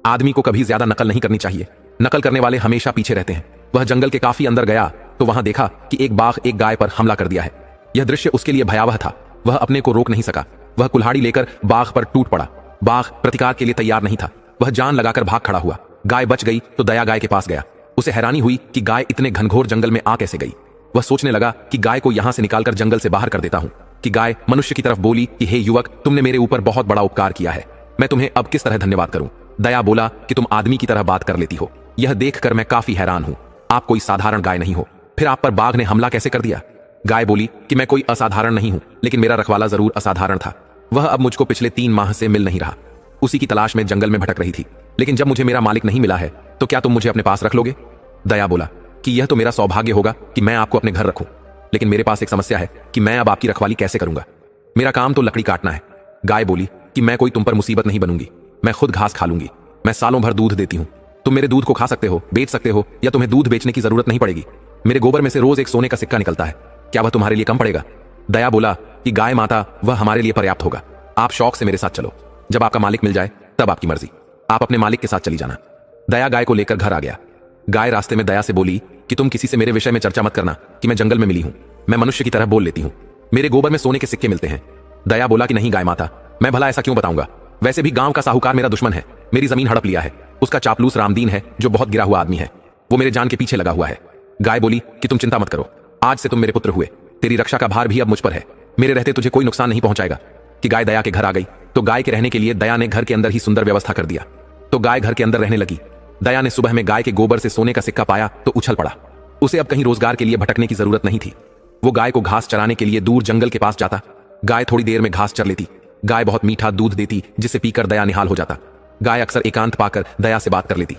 आदमी को कभी ज्यादा नकल नहीं करनी चाहिए, नकल करने वाले हमेशा पीछे रहते हैं। वह जंगल के काफी अंदर गया तो वहां देखा कि एक बाघ एक गाय पर हमला कर दिया है। यह दृश्य उसके लिए भयावह था, वह अपने को रोक नहीं सका। वह कुल्हाड़ी लेकर बाघ पर टूट पड़ा। बाघ प्रतिकार के लिए तैयार नहीं था, वह जान लगाकर भाग खड़ा हुआ। गाय बच गई तो दया गाय के पास गया। उसे हैरानी हुई कि गाय इतने घनघोर जंगल में आ कैसे गई। वह सोचने लगा कि गाय को यहां से निकालकर जंगल से बाहर कर देता हूं। कि गाय मनुष्य की तरफ बोली कि हे युवक, तुमने मेरे ऊपर बहुत बड़ा उपकार किया है, मैं तुम्हें अब किस तरह धन्यवाद करूं। दया बोला कि तुम आदमी की तरह बात कर लेती हो, यह देखकर मैं काफी हैरान हूं। आप कोई साधारण गाय नहीं हो, फिर आप पर बाघ ने हमला कैसे कर दिया। गाय बोली कि मैं कोई असाधारण नहीं हूं, लेकिन मेरा रखवाला जरूर असाधारण था। वह अब मुझको पिछले 3 माह से मिल नहीं रहा, उसी की तलाश में जंगल में भटक रही थी। लेकिन जब मुझे मेरा मालिक नहीं मिला है तो क्या तुम मुझे अपने पास रख लोगे। दया बोला कि यह तो मेरा सौभाग्य होगा कि मैं आपको अपने घर रखूं, लेकिन मेरे पास एक समस्या है कि मैं अब आपकी रखवाली कैसे करूंगा। मेरा काम तो लकड़ी काटना है। गाय बोली कि मैं कोई तुम पर मुसीबत नहीं बनूंगी, मैं खुद घास खा लूंगी, मैं सालों भर दूध देती हूं, तुम मेरे दूध को खा सकते हो, बेच सकते हो, या तुम्हें दूध बेचने की जरूरत नहीं पड़ेगी। मेरे गोबर में से रोज एक सोने का सिक्का निकलता है, क्या वह तुम्हारे लिए कम पड़ेगा। दया बोला कि गाय माता, वह हमारे लिए पर्याप्त होगा, आप शौक से मेरे साथ चलो, जब आपका मालिक मिल जाए तब आपकी मर्जी, आप अपने मालिक के साथ चली जाना। दया गाय को लेकर घर आ गया। गाय रास्ते में दया से बोली कि तुम किसी से मेरे विषय में चर्चा मत करना कि मैं जंगल में मिली हूं, मैं मनुष्य की तरह बोल लेती हूं, मेरे गोबर में सोने के सिक्के मिलते हैं। दया बोला कि नहीं गाय माता, मैं भला ऐसा क्यों बताऊंगा, वैसे भी गांव का साहूकार मेरा दुश्मन है, मेरी जमीन हड़प लिया है, उसका चापलूस रामदीन है जो बहुत गिरा हुआ आदमी है, वो मेरे जान के पीछे लगा हुआ है। गाय बोली कि तुम चिंता मत करो, आज से तुम मेरे पुत्र हुए, तेरी रक्षा का भार भी अब मुझ पर है, मेरे रहते तुझे कोई नुकसान नहीं पहुंचाएगा। कि गाय दया के घर आ गई तो गाय के रहने के लिए दया ने घर के अंदर ही सुंदर व्यवस्था कर दिया, तो गाय घर के अंदर रहने लगी। दया ने सुबह में गाय के गोबर से सोने का सिक्का पाया तो उछल पड़ा। उसे अब कहीं रोजगार के लिए भटकने की जरूरत नहीं थी। वो गाय को घास चराने के लिए दूर जंगल के पास जाता। गाय थोड़ी देर में घास चर लेती। गाय बहुत मीठा दूध देती जिसे पीकर दया निहाल हो जाता। गाय अक्सर एकांत पाकर दया से बात कर लेती।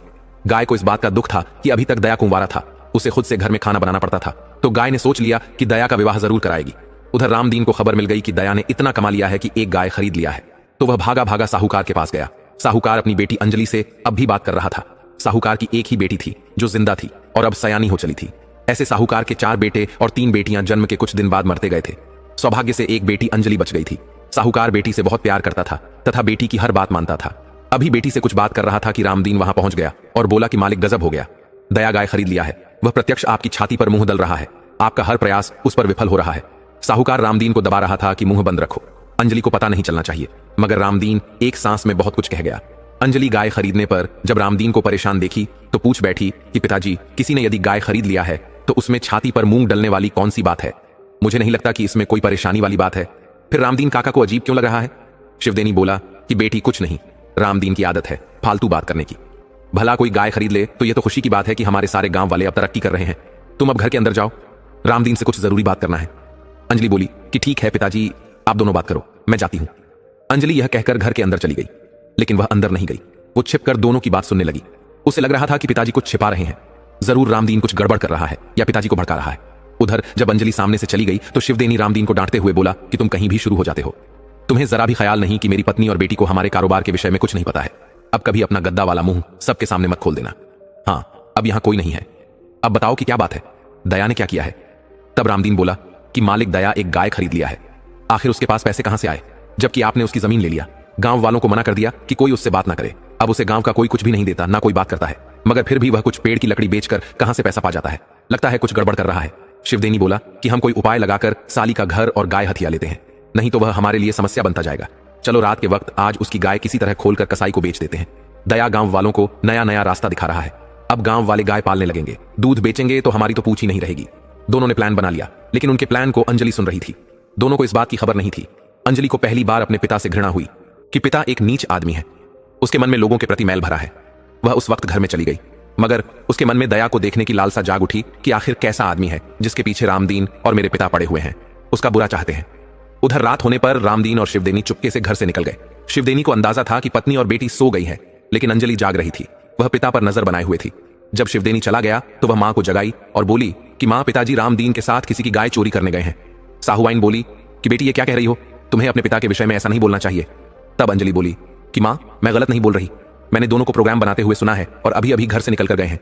गाय को इस बात का दुख था कि अभी तक दया कुंवारा था, उसे खुद से घर में खाना बनाना पड़ता था, तो गाय ने सोच लिया कि दया का विवाह जरूर कराएगी। उधर रामदीन को खबर मिल गई कि दया ने इतना कमा लिया है कि एक गाय खरीद लिया है, तो वह भागा भागा साहूकार के पास गया। साहूकार अपनी बेटी अंजलि से अब भी बात कर रहा था। साहूकार की एक ही बेटी थी जो जिंदा थी और अब सयानी हो चली थी। ऐसे साहूकार के 4 बेटे और 3 बेटियां जन्म के कुछ दिन बाद मरते गए थे। सौभाग्य से एक बेटी अंजलि बच गई थी। साहूकार बेटी से बहुत प्यार करता था तथा बेटी की हर बात मानता था। अभी बेटी से कुछ बात कर रहा था कि रामदीन वहां पहुंच गया और बोला कि मालिक गजब हो गया, दया गाय खरीद लिया है, वह प्रत्यक्ष आपकी छाती पर मुंह दल रहा है, आपका हर प्रयास उस पर विफल हो रहा है। साहूकार रामदीन को दबा रहा था कि मुंह बंद रखो, अंजलि को पता नहीं चलना चाहिए, मगर रामदीन एक सांस में बहुत कुछ कह गया। अंजलि गाय खरीदने पर जब रामदीन को परेशान देखी तो पूछ बैठी कि पिताजी, किसी ने यदि गाय खरीद लिया है तो उसमें छाती पर मूंग डलने वाली कौन सी बात है, मुझे नहीं लगता कि इसमें कोई परेशानी वाली बात है, फिर रामदीन काका को अजीब क्यों लग रहा है। शिवदेनी बोला कि बेटी कुछ नहीं, रामदीन की आदत है फालतू बात करने की, भला कोई गाय खरीद ले तो यह तो खुशी की बात है कि हमारे सारे गांव वाले अब तरक्की कर रहे हैं, तुम अब घर के अंदर जाओ, रामदीन से कुछ जरूरी बात करना है। अंजलि बोली कि ठीक है पिताजी, आप दोनों बात करो, मैं जाती हूं। अंजलि यह कहकर घर के अंदर चली गई, लेकिन वह अंदर नहीं गई, वो छिपकर दोनों की बात सुनने लगी। उसे लग रहा था कि पिताजी कुछ छिपा रहे हैं, जरूर रामदीन कुछ गड़बड़ कर रहा है या पिताजी को भड़का रहा है। उधर जब अंजलि सामने से चली गई तो शिवदेनी रामदीन को डांटते हुए बोला कि तुम कहीं भी शुरू हो जाते हो, तुम्हें जरा भी ख्याल नहीं कि मेरी पत्नी और बेटी को हमारे कारोबार के विषय में कुछ नहीं पता है, अब कभी अपना गद्दा वाला मुंह सबके सामने मत खोल देना। हाँ, अब यहां कोई नहीं है, अब बताओ कि क्या बात है, दया ने क्या किया है। तब रामदीन बोला कि मालिक दया एक गाय खरीद लिया है, आखिर उसके पास पैसे कहां से आए, जबकि आपने उसकी जमीन ले लिया, गांव वालों को मना कर दिया कि कोई उससे बात ना करे, अब उसे गांव का कोई कुछ भी नहीं देता, ना कोई बात करता है, मगर फिर भी वह कुछ पेड़ की लकड़ी बेचकर कहां से पैसा पा जाता है। लगता है कुछ गड़बड़ कर रहा है। शिवदेनी बोला कि हम कोई उपाय लगाकर साली का घर और गाय हथिया लेते हैं, नहीं तो वह हमारे लिए समस्या बनता जाएगा। चलो रात के वक्त आज उसकी गाय किसी तरह खोलकर कसाई को बेच देते हैं। दया गांव वालों को नया नया रास्ता दिखा रहा है। अब गांव वाले गाय पालने लगेंगे, दूध बेचेंगे तो हमारी तो पूछ ही नहीं रहेगी। दोनों ने प्लान बना लिया, लेकिन उनके प्लान को अंजलि सुन रही थी। दोनों को इस बात की खबर नहीं थी। अंजलि को पहली बार अपने पिता से घृणा हुई कि पिता एक नीच आदमी है। उसके मन में लोगों के प्रति मैल भरा है। वह उस वक्त घर में चली गई, मगर उसके मन में दया को देखने की लालसा जाग उठी कि आखिर कैसा आदमी है जिसके पीछे रामदीन और मेरे पिता पड़े हुए हैं, उसका बुरा चाहते हैं। उधर रात होने पर रामदीन और शिवदेनी चुपके से घर से निकल गए। शिवदेनी को अंदाजा था कि पत्नी और बेटी सो गई है, लेकिन अंजलि जाग रही थी। वह पिता पर नजर बनाए हुए थी। जब शिवदेनी चला गया तो वह मां को जगाई और बोली कि मां, पिताजी रामदीन के साथ किसी की गाय चोरी करने गए हैं। साहुआइन बोली कि बेटी ये क्या कह रही हो, तुम्हें अपने पिता के विषय में ऐसा नहीं बोलना चाहिए। तब अंजलि बोली कि मां, मैं गलत नहीं बोल रही, मैंने दोनों को प्रोग्राम बनाते हुए सुना है और अभी अभी घर से निकल कर गए हैं।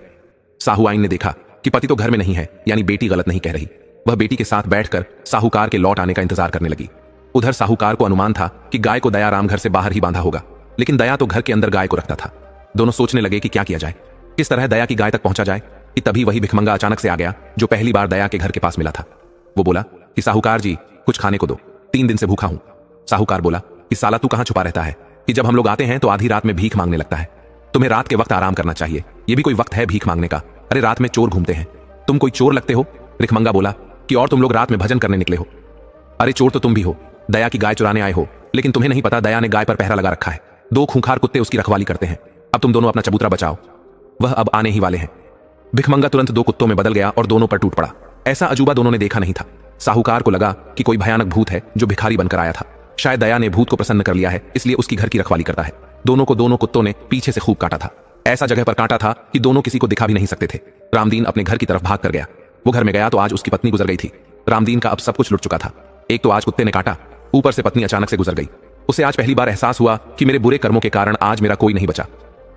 साहुआइन ने देखा कि पति तो घर में नहीं है, यानी बेटी गलत नहीं कह रही। वह बेटी के साथ बैठकर साहूकार के लौट आने का इंतजार करने लगी। उधर साहूकार को अनुमान था कि गाय को दयाराम घर से बाहर ही बांधा होगा, लेकिन दया तो घर के अंदर गाय को रखता था। दोनों सोचने लगे कि क्या किया जाए, किस तरह दया की गाय तक पहुंचा जाए कि तभी वही भिखमंगा अचानक से आ गया जो पहली बार दया के घर के पास मिला था। वो बोला कि साहूकार जी, कुछ खाने को दो, 3 दिन से भूखा हूं। साहूकार बोला कि साला तू कहां छुपा रहता है कि जब हम लोग आते हैं तो आधी रात में भीख मांगने लगता है। तुम्हें रात के वक्त आराम करना चाहिए, ये भी कोई वक्त है भीख मांगने का? अरे रात में चोर घूमते हैं, तुम कोई चोर लगते हो? भिखमंगा बोला कि और तुम लोग रात में भजन करने निकले हो। अरे चोर तो तुम भी हो, दया की गाय चुराने आए हो, लेकिन तुम्हें नहीं पता दया ने गाय पर पहरा लगा रखा है। 2 खूंखार कुत्ते उसकी रखवाली करते हैं। अब तुम दोनों अपना चबूतरा बचाओ, वह अब आने ही वाले हैं। भिखमंगा तुरंत 2 कुत्तों में बदल गया और दोनों पर टूट पड़ा। ऐसा अजूबा दोनों ने देखा नहीं था। साहूकार को लगा कि कोई भयानक भूत है जो भिखारी बनकर आया था। शायद दया ने भूत को प्रसन्न कर लिया है, इसलिए उसकी घर की रखवाली करता है। दोनों को दोनों कुत्तों ने पीछे से खूब काटा था। ऐसा जगह पर काटा था कि दोनों किसी को दिखा भी नहीं सकते थे। रामदीन अपने घर की तरफ भाग कर गया। वो घर में गया तो आज उसकी पत्नी गुजर गई थी। रामदीन का अब सब कुछ लुट चुका था। एक तो आज कुत्ते ने काटा, ऊपर से पत्नी अचानक से गुजर गई। उसे आज पहली बार एहसास हुआ कि मेरे बुरे कर्मों के कारण आज मेरा कोई नहीं बचा।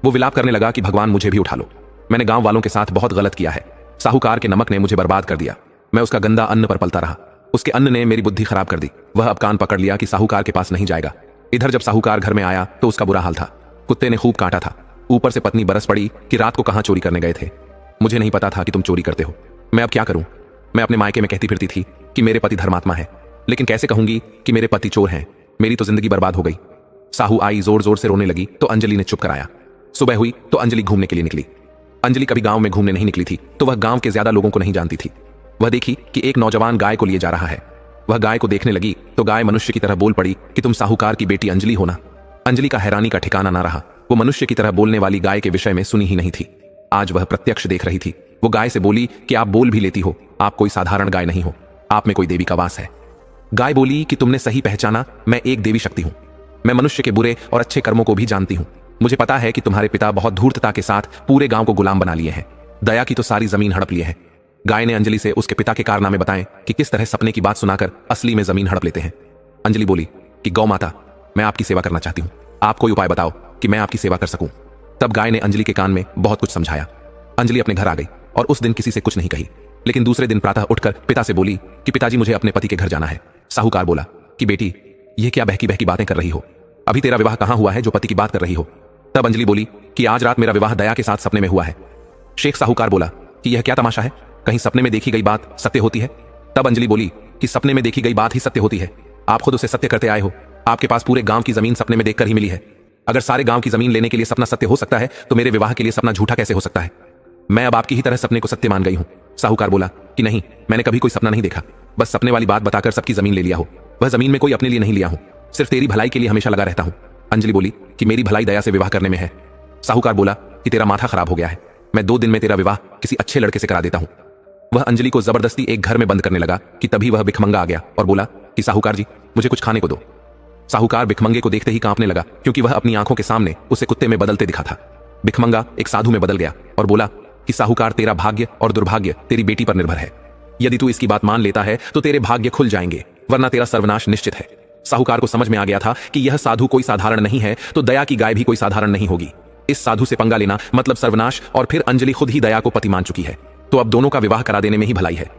वो विलाप करने लगा कि भगवान मुझे भी उठा लो, मैंने गांव वालों के साथ बहुत गलत किया है। साहूकार के नमक ने मुझे बर्बाद कर दिया। मैं उसका गंदा अन्न पर पलता रहा, उसके अन्न ने मेरी बुद्धि खराब कर दी। वह अब कान पकड़ लिया कि साहूकार के पास नहीं जाएगा। इधर जब साहूकार घर में आया तो उसका बुरा हाल था। कुत्ते ने खूब काटा था, ऊपर से पत्नी बरस पड़ी कि रात को कहां चोरी करने गए थे। मुझे नहीं पता था कि तुम चोरी करते हो। मैं अब क्या करूं? मैं अपने मायके में कहती फिरती थी कि मेरे पति धर्मात्मा है, लेकिन कैसे कहूंगी कि मेरे पति चोर हैं? मेरी तो जिंदगी बर्बाद हो गई। साहू आई जोर जोर से रोने लगी तो अंजलि ने चुप कराया। सुबह हुई तो अंजलि घूमने के लिए निकली। अंजलि कभी गांव में घूमने नहीं निकली थी, तो वह गांव के ज्यादा लोगों को नहीं जानती थी। वह देखी कि एक नौजवान गाय को लिए जा रहा है। वह गाय को देखने लगी तो गाय मनुष्य की तरह बोल पड़ी कि तुम साहूकार की बेटी अंजलि हो ना? अंजलि का हैरानी का ठिकाना ना रहा। वो मनुष्य की तरह बोलने वाली गाय के विषय में सुनी ही नहीं थी, आज वह प्रत्यक्ष देख रही थी। वो गाय से बोली कि आप बोल भी लेती हो, आप कोई साधारण गाय नहीं हो, आप में कोई देवी का वास है। गाय बोली कि तुमने सही पहचाना, मैं एक देवी शक्ति हूं। मैं मनुष्य के बुरे और अच्छे कर्मों को भी जानती हूं। मुझे पता है कि तुम्हारे पिता बहुत धूर्तता के साथ पूरे गांव को गुलाम बना लिए हैं। दया की तो सारी जमीन हड़प लिए हैं। गाय ने अंजलि से उसके पिता के कारनामे बताएं कि किस तरह सपने की बात सुनाकर असली में जमीन हड़प लेते हैं। अंजलि बोली कि गौ माता, मैं आपकी सेवा करना चाहती हूँ, आप कोई उपाय बताओ कि मैं आपकी सेवा कर सकूं। तब गाय ने अंजलि के कान में बहुत कुछ समझाया। अंजलि अपने घर आ गई और उस दिन किसी से कुछ नहीं कही, लेकिन दूसरे दिन प्रातः उठकर पिता से बोली कि पिताजी मुझे अपने पति के घर जाना है। साहूकार बोला कि बेटी, ये क्या बहकी बहकी बातें कर रही हो? अभी तेरा विवाह कहां हुआ है जो पति की बात कर रही हो? तब अंजलि बोली कि आज रात मेरा विवाह दया के साथ सपने में हुआ है। शेख साहूकार बोला कि यह क्या तमाशा है, कहीं सपने में देखी गई बात सत्य होती है? तब अंजलि बोली कि सपने में देखी गई बात ही सत्य होती है, आप खुद उसे सत्य करते आए हो। आपके पास पूरे गांव की जमीन सपने में देखकर ही मिली है। अगर सारे गांव की जमीन लेने के लिए सपना सत्य हो सकता है तो मेरे विवाह के लिए सपना झूठा कैसे हो सकता है? मैं अब आपकी ही तरह सपने को सत्य मान गई हूं। साहूकार बोला कि नहीं, मैंने कभी कोई सपना नहीं देखा, बस सपने वाली बात बताकर सबकी जमीन ले लिया हो। वह जमीन में कोई अपने लिए नहीं लिया हूं, सिर्फ तेरी भलाई के लिए हमेशा लगा रहता हूं। अंजलि बोली कि मेरी भलाई दया से विवाह करने में है। साहूकार बोला कि तेरा माथा खराब हो गया है, मैं 2 दिन में तेरा विवाह किसी अच्छे लड़के से करा देता हूं। वह अंजलि को जबरदस्ती एक घर में बंद करने लगा कि तभी वह भिखमंगा आ गया और बोला कि साहूकार जी, मुझे कुछ खाने को दो। साहूकार भिखमंगे को देखते ही कांपने लगा, क्योंकि वह अपनी आंखों के सामने उसे कुत्ते में बदलते दिखा था। भिखमंगा एक साधु में बदल गया और बोला कि साहूकार, तेरा भाग्य और दुर्भाग्य तेरी बेटी पर निर्भर है। यदि तू इसकी बात मान लेता है तो तेरे भाग्य खुल जाएंगे, वरना तेरा सर्वनाश निश्चित है। साहूकार को समझ में आ गया था कि यह साधु कोई साधारण नहीं है, तो दया की गाय भी कोई साधारण नहीं होगी। इस साधु से पंगा लेना मतलब सर्वनाश, और फिर अंजलि खुद ही दया को पति मान चुकी है, तो अब दोनों का विवाह करा देने में ही भलाई है।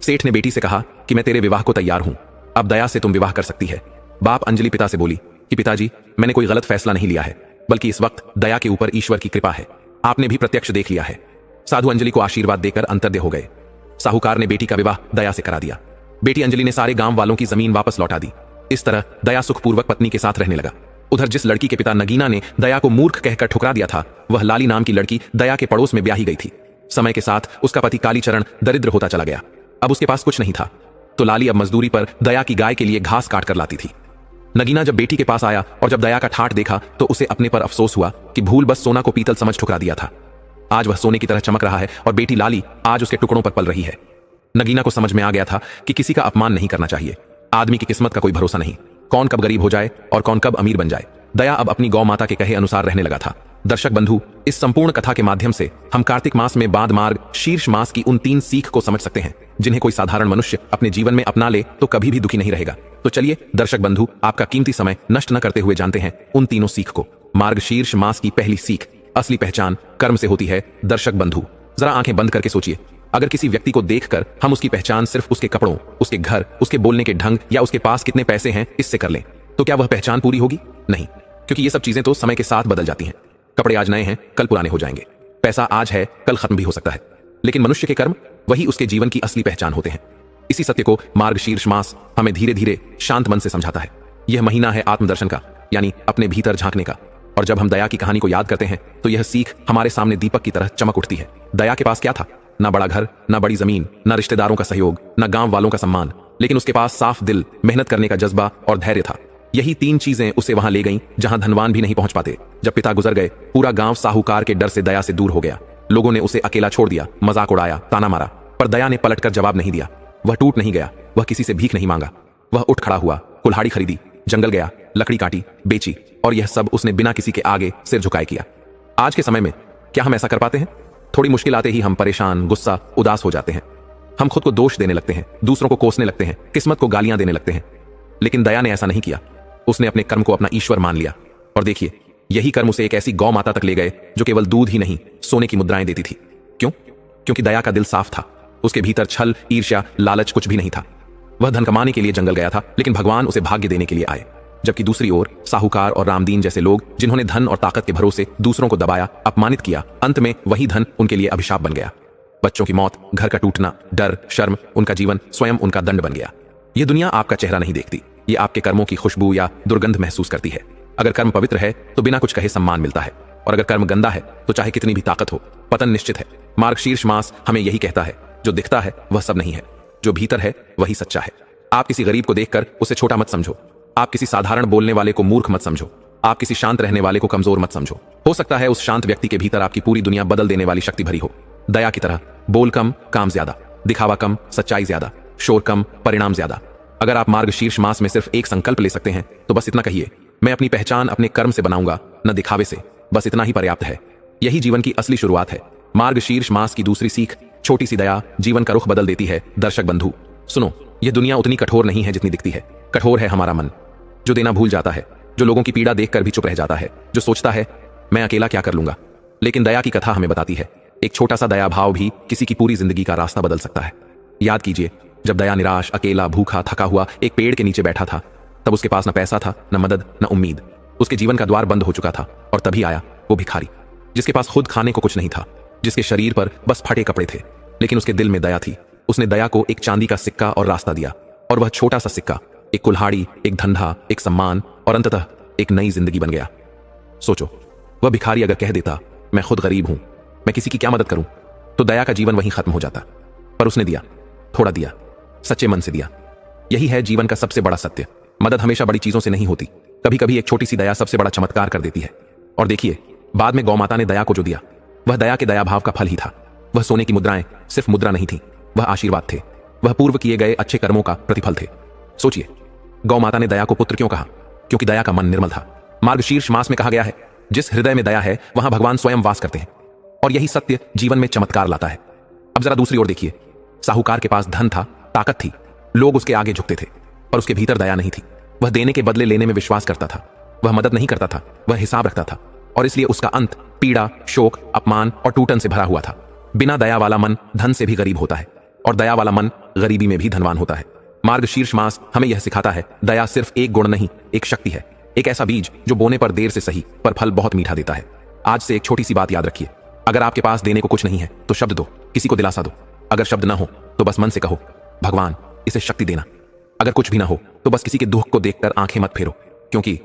सेठ ने बेटी से कहा कि मैं तेरे विवाह को तैयार हूं, अब दया से तुम विवाह कर सकती है। बाप अंजलि पिता से बोली कि पिताजी, मैंने कोई गलत फैसला नहीं लिया है, बल्कि इस वक्त दया के ऊपर ईश्वर की कृपा है, आपने भी प्रत्यक्ष देख लिया है। साधु अंजलि को आशीर्वाद देकर अंतर्ध्य हो गए। साहूकार ने बेटी का विवाह दया से करा दिया। बेटी अंजलि ने सारे गांव वालों की जमीन वापस लौटा दी। इस तरह दया सुखपूर्वक पत्नी के साथ रहने लगा। उधर जिस लड़की के पिता नगीना ने दया को मूर्ख कहकर ठुकरा दिया था, वह लाली नाम की लड़की दया के पड़ोस में ब्याही गई थी। समय के साथ उसका पति कालीचरण दरिद्र होता चला गया। अब उसके पास कुछ नहीं था, तो लाली अब मजदूरी पर दया की गाय के लिए घास काट कर लाती थी। नगीना जब बेटी के पास आया और जब दया का ठाठ देखा तो उसे अपने पर अफसोस हुआ कि भूल बस सोना को पीतल समझ ठुकरा दिया था। आज वह सोने की तरह चमक रहा है और बेटी लाली आज उसके टुकड़ों पर पल रही है। नगीना को समझ में आ गया था कि किसी का अपमान नहीं करना चाहिए। आदमी की किस्मत का कोई भरोसा नहीं, कौन कब गरीब हो जाए और कौन कब अमीर बन जाए। दया अब अपनी गौ माता के कहे अनुसार रहने लगा था। दर्शक बंधु, इस संपूर्ण कथा के माध्यम से हम कार्तिक मास में बाद मार्ग शीर्ष मास की उन 3 सीख को समझ सकते हैं जिन्हें कोई साधारण मनुष्य अपने जीवन में अपना ले तो कभी भी दुखी नहीं रहेगा। तो चलिए दर्शक बंधु, आपका कीमती समय नष्ट न करते हुए जानते हैं उन तीनों सीख को। मार्ग शीर्ष मास की पहली सीख, असली पहचान कर्म से होती है। दर्शक बंधु, जरा आंखें बंद करके सोचिए, अगर किसी व्यक्ति को देखकर हम उसकी पहचान सिर्फ उसके कपड़ों, उसके घर, उसके बोलने के ढंग या उसके पास कितने पैसे हैं इससे कर लें, तो क्या वह पहचान पूरी होगी? नहीं, क्योंकि ये सब चीजें तो समय के साथ बदल जाती हैं। कपड़े आज नए हैं, कल पुराने हो जाएंगे। पैसा आज है, कल खत्म भी हो सकता है। लेकिन मनुष्य के कर्म वही उसके जीवन की असली पहचान होते हैं। इसी सत्य को मार्ग शीर्ष मास हमें धीरे धीरे शांत मन से समझाता है। यह महीना है आत्मदर्शन का, यानी अपने भीतर झांकने का। और जब हम दया की कहानी को याद करते हैं तो यह सीख हमारे सामने दीपक की तरह चमक उठती है। दया के पास क्या था? ना बड़ा घर, ना बड़ी जमीन, ना रिश्तेदारों का सहयोग, ना गांव वालों का सम्मान, लेकिन उसके पास साफ दिल, मेहनत करने का जज्बा और धैर्य था। यही 3 चीजें उसे वहां ले गईं जहां धनवान भी नहीं पहुंच पाते। जब पिता गुजर गए, पूरा गांव साहूकार के डर से दया से दूर हो गया। लोगों ने उसे अकेला छोड़ दिया, मजाक उड़ाया, ताना मारा, पर दया ने पलटकर जवाब नहीं दिया। वह टूट नहीं गया, वह किसी से भीख नहीं मांगा। वह उठ खड़ा हुआ, कुल्हाड़ी खरीदी, जंगल गया, लकड़ी काटी, बेची, और यह सब उसने बिना किसी के आगे सिर झुकाए किया। आज के समय में क्या हम ऐसा कर पाते हैं? थोड़ी मुश्किल आते ही हम परेशान, गुस्सा, उदास हो जाते हैं। हम खुद को दोष देने लगते हैं, दूसरों को कोसने लगते हैं, किस्मत को गालियां देने लगते हैं। लेकिन दया ने ऐसा नहीं किया। उसने अपने कर्म को अपना ईश्वर मान लिया। और देखिए, यही कर्म उसे एक ऐसी गौ माता तक ले गए जो केवल दूध ही नहीं, सोने की मुद्राएं देती थी। क्यों? क्योंकि दया का दिल साफ था। उसके भीतर छल, ईर्ष्या, लालच कुछ भी नहीं था। वह धन कमाने के लिए जंगल गया था, लेकिन भगवान उसे भाग्य देने के लिए आए। जबकि दूसरी ओर साहूकार और रामदीन जैसे लोग, जिन्होंने धन और ताकत के भरोसे दूसरों को दबाया, अपमानित किया, अंत में वही धन उनके लिए अभिशाप बन गया। बच्चों की मौत, घर का टूटना, डर, शर्म, उनका जीवन स्वयं उनका दंड बन गया। ये दुनिया आपका चेहरा नहीं देखती, ये आपके कर्मों की खुशबू या दुर्गंध महसूस करती है। अगर कर्म पवित्र है तो बिना कुछ कहे सम्मान मिलता है, और अगर कर्म गंदा है तो चाहे कितनी भी ताकत हो, पतन निश्चित है। मार्ग शीर्ष मास हमें यही कहता है, जो दिखता है वह सब नहीं है, जो भीतर है वही सच्चा है। आप किसी गरीब को देखकर उसे छोटा मत समझो, आप किसी साधारण बोलने वाले को मूर्ख मत समझो, आप किसी शांत रहने वाले को कमजोर मत समझो। हो सकता है उस शांत व्यक्ति के भीतर आपकी पूरी दुनिया बदल देने वाली शक्ति भरी हो। दया की तरह बोल कम, काम ज्यादा, दिखावा कम, सच्चाई ज्यादा, शोर कम, परिणाम ज्यादा। अगर आप मार्ग शीर्ष मास में सिर्फ एक संकल्प ले सकते हैं तो बस इतना कहिए, मैं अपनी पहचान अपने कर्म से बनाऊंगा, न दिखावे से। बस इतना ही पर्याप्त है। यही जीवन की असली शुरुआत है। मार्ग शीर्ष मास की दूसरी सीख, छोटी सी दया जीवन का रुख बदल देती है। दर्शक बंधु सुनो, यह दुनिया उतनी कठोर नहीं है जितनी दिखती है। कठोर है हमारा मन, जो देना भूल जाता है, जो लोगों की पीड़ा देखकर भी चुप रह जाता है, जो सोचता है मैं अकेला क्या कर लूंगा। लेकिन दया की कथा हमें बताती है, एक छोटा सा दया भाव भी किसी की पूरी जिंदगी का रास्ता बदल सकता है। याद कीजिए, जब दया निराश, अकेला, भूखा, थका हुआ एक पेड़ के नीचे बैठा था, तब उसके पास न पैसा था, न मदद, न उम्मीद। उसके जीवन का द्वार बंद हो चुका था, और तभी आया वो भिखारी, जिसके पास खुद खाने को कुछ नहीं था, जिसके शरीर पर बस फटे कपड़े थे, लेकिन उसके दिल में दया थी। उसने दया को एक चांदी का सिक्का और रास्ता दिया, और वह छोटा सा सिक्का एक कुल्हाड़ी, एक धंधा, एक सम्मान और अंततः एक नई जिंदगी बन गया। सोचो, वह भिखारी अगर कह देता मैं खुद गरीब हूं, मैं किसी की क्या मदद करूं, तो दया का जीवन वहीं खत्म हो जाता। पर उसने दिया, थोड़ा दिया, सच्चे मन से दिया। यही है जीवन का सबसे बड़ा सत्य। मदद हमेशा बड़ी चीजों से नहीं होती, कभी कभी एक छोटी सी दया सबसे बड़ा चमत्कार कर देती है। और देखिए, बाद में गौ माता ने दया को जो दिया, वह दया के दया भाव का फल ही था। वह सोने की मुद्राएं सिर्फ मुद्रा नहीं थी, वह आशीर्वाद थे, वह पूर्व किए गए अच्छे कर्मों का प्रतिफल थे। सोचिए, गौ माता ने दया को पुत्र क्यों कहा? क्योंकि दया का मन निर्मल था। मार्ग शीर्ष मास में कहा गया है, जिस हृदय में दया है वहां भगवान स्वयं वास करते हैं। और यही सत्य जीवन में चमत्कार लाता है। अब जरा दूसरी ओर देखिए, साहूकार के पास धन था, ताकत थी, लोग उसके आगे झुकते थे, पर उसके भीतर दया नहीं थी। वह देने के बदले लेने में विश्वास करता था, वह मदद नहीं करता था, वह हिसाब रखता था, और इसलिए उसका अंत पीड़ा, शोक, अपमान और टूटन से भरा हुआ था। बिना दया वाला मन धन से भी गरीब होता है, और दया वाला मन गरीबी में भी धनवान होता है। मार्ग शीर्ष मास हमें यह सिखाता है, दया सिर्फ एक गुण नहीं, एक शक्ति है, एक ऐसा बीज जो बोने पर देर से सही पर फल बहुत मीठा देता है। आज से एक छोटी सी बात याद रखिए, अगर आपके पास देने को कुछ नहीं है तो शब्द दो, किसी को दिलासा दो। अगर शब्द न हो तो बस मन से कहो, भगवान इसे शक्ति देना। अगर कुछ भी ना हो तो बस किसी के दुख को देखकर आंखें मत फेरो, क्योंकि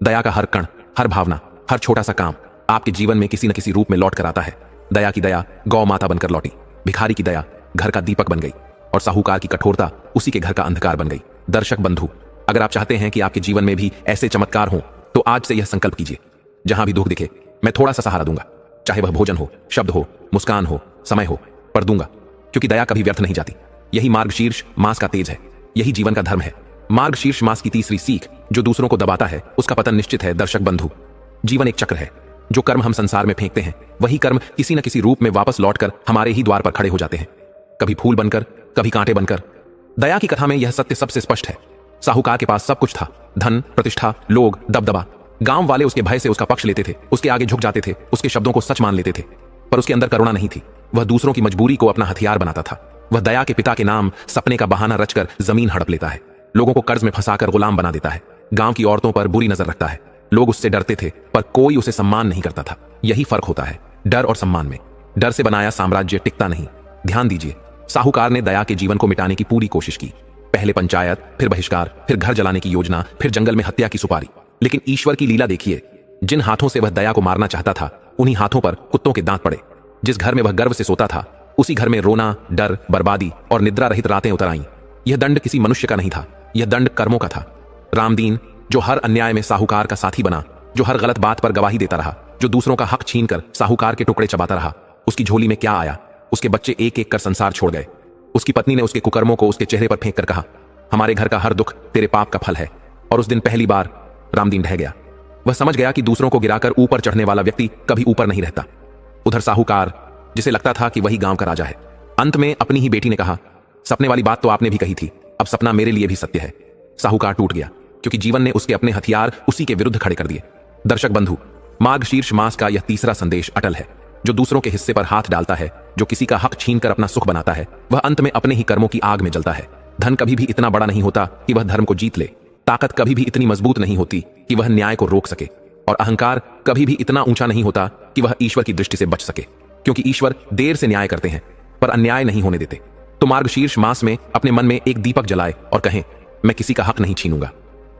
दया का हर कण, हर भावना, हर छोटा सा काम आपके जीवन में किसी न किसी रूप में लौट कर आता है। दया की दया गौ माता बनकर लौटी, भिखारी की दया घर का दीपक बन गई, और साहूकार की कठोरता उसी के घर का अंधकार बन गई। दर्शक बंधु, अगर आप चाहते हैं कि आपके जीवन में भी ऐसे चमत्कार हों तो आज से यह संकल्प कीजिए, जहां भी दुख दिखे मैं थोड़ा सा सहारा दूंगा, चाहे वह भोजन हो, शब्द हो, मुस्कान हो, समय हो, पर दूंगा, क्योंकि दया कभी व्यर्थ नहीं जाती। यही मार्गशीर्ष मास का तेज है, यही जीवन का धर्म है। मार्गशीर्ष मास की तीसरी सीख, जो दूसरों को दबाता है उसका पतन निश्चित है। दर्शक बंधु, जीवन एक चक्र है। जो कर्म हम संसार में फेंकते हैं वही कर्म किसी न किसी रूप में वापस लौटकर हमारे ही द्वार पर खड़े हो जाते हैं, कभी फूल बनकर, कभी कांटे बनकर। दया की कथा में यह सत्य सबसे स्पष्ट है। साहूकार के पास सब कुछ था, धन, प्रतिष्ठा, लोग, दबदबा। गांव वाले उसके भय से उसका पक्ष लेते थे, उसके आगे झुक जाते थे, उसके शब्दों को सच मान लेते थे, पर उसके अंदर करुणा नहीं थी। वह दूसरों की मजबूरी को अपना हथियार बनाता था। वह दया के पिता के नाम सपने का बहाना रचकर जमीन हड़प लेता है, लोगों को कर्ज में फंसाकर गुलाम बना देता है, गांव की औरतों पर बुरी नजर रखता है। लोग उससे डरते थे पर कोई उसे सम्मान नहीं करता था। यही फर्क होता है डर और सम्मान में। डर से बनाया साम्राज्य टिकता नहीं। ध्यान दीजिए, साहूकार ने दया के जीवन को मिटाने की पूरी कोशिश की। पहले पंचायत, फिर बहिष्कार, फिर घर जलाने की योजना, फिर जंगल में हत्या की सुपारी। लेकिन ईश्वर की लीला देखिए, जिन हाथों से वह दया को मारना चाहता था उन्हीं हाथों पर कुत्तों के दांत पड़े। जिस घर में वह गर्व से सोता था उसी घर में रोना, डर, बर्बादी और निद्रा रहित रातें उतर आईं। यह दंड किसी मनुष्य का नहीं था, यह दंड कर्मों का था। रामदीन, जो हर अन्याय में साहूकार का साथी बना, जो हर गलत बात पर गवाही देता रहा, जो दूसरों का हक छीनकर साहूकार के टुकड़े चबाता रहा, उसकी झोली में क्या आया? उसके बच्चे एक एक कर संसार छोड़ गए। उसकी पत्नी ने उसके कुकर्मों को उसके चेहरे पर फेंक कर कहा, हमारे घर का हर दुख तेरे पाप का फल है। और उस दिन पहली बार रामदीन ढह गया। वह समझ गया कि दूसरों को गिराकर ऊपर चढ़ने वाला व्यक्ति कभी ऊपर नहीं रहता। उधर साहूकार, जिसे लगता था कि वही गांव का राजा है, अंत में अपनी ही बेटी ने कहा, सपने वाली बात तो आपने भी कही थी, अब सपना मेरे लिए भी सत्य है। साहूकार टूट गया, क्योंकि जीवन ने उसके अपने हथियार उसी के विरुद्ध खड़े कर दिए। दर्शक बंधु, मार्गशीर्ष मास का यह तीसरा संदेश अटल है। जो दूसरों के हिस्से पर हाथ डालता है, जो किसी का हक छीनकर अपना सुख बनाता है, वह अंत में अपने ही कर्मों की आग में जलता है। धन कभी भी इतना बड़ा नहीं होता कि वह धर्म को जीत ले। ताकत कभी भी इतनी मजबूत नहीं होती कि वह न्याय को रोक सके। और अहंकार कभी भी इतना ऊंचा नहीं होता कि वह ईश्वर की दृष्टि से बच सके, क्योंकि ईश्वर देर से न्याय करते हैं पर अन्याय नहीं होने देते। तो मार्गशीर्ष मास में अपने मन में एक दीपक जलाए और कहें, मैं किसी का हक नहीं छीनूंगा,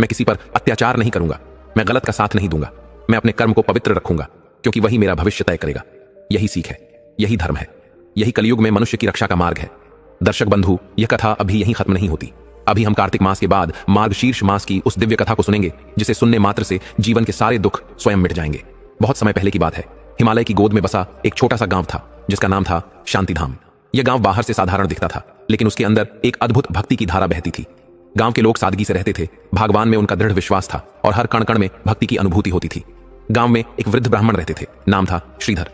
मैं किसी पर अत्याचार नहीं करूंगा, मैं गलत का साथ नहीं दूंगा, मैं अपने कर्म को पवित्र रखूंगा, क्योंकि वही मेरा भविष्य तय करेगा। यही सीख है, यही धर्म है, यही कलयुग में मनुष्य की रक्षा का मार्ग है। दर्शक बंधु, यह कथा अभी यहीं खत्म नहीं होती। अभी हम कार्तिक मास के बाद मार्गशीर्ष मास की उस दिव्य कथा को सुनेंगे जिसे सुनने मात्र से जीवन के सारे दुख स्वयं मिट जाएंगे। बहुत समय पहले की बात है। हिमालय की गोद में बसा एक छोटा सा गांव था जिसका नाम था शांतिधाम। यह गांव बाहर से साधारण दिखता था, लेकिन उसके अंदर एक अद्भुत भक्ति की धारा बहती थी। गांव के लोग सादगी से रहते थे, भगवान में उनका दृढ़ विश्वास था और हर कण कण में भक्ति की अनुभूति होती थी। गांव में एक वृद्ध ब्राह्मण रहते थे, नाम था श्रीधर।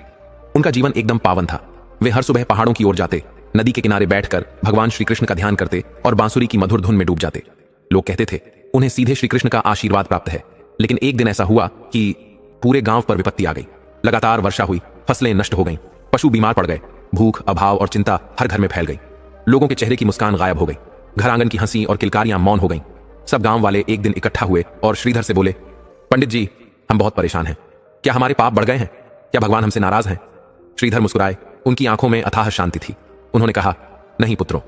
उनका जीवन एकदम पावन था। वे हर सुबह पहाड़ों की ओर जाते, नदी के किनारे बैठकर भगवान श्री कृष्ण का ध्यान करते और बांसुरी की मधुर धुन में डूब जाते। लोग कहते थे उन्हें सीधे श्री कृष्ण का आशीर्वाद प्राप्त है। लेकिन एक दिन ऐसा हुआ कि पूरे गांव पर विपत्ति आ गई। लगातार वर्षा हुई, फसलें नष्ट हो गईं, पशु बीमार पड़ गए, भूख, अभाव और चिंता हर घर में फैल गई। लोगों के चेहरे की मुस्कान गायब हो गई, घर आंगन की हंसी और किलकारियां मौन हो गईं। सब गांव वाले एक दिन इकट्ठा हुए और श्रीधर से बोले, पंडित जी, हम बहुत परेशान हैं। क्या हमारे पाप बढ़ गए हैं? क्या भगवान हमसे नाराज हैं? श्रीधर मुस्कुराए, उनकी आंखों में अथाह शांति थी। उन्होंने कहा, नहीं पुत्रों,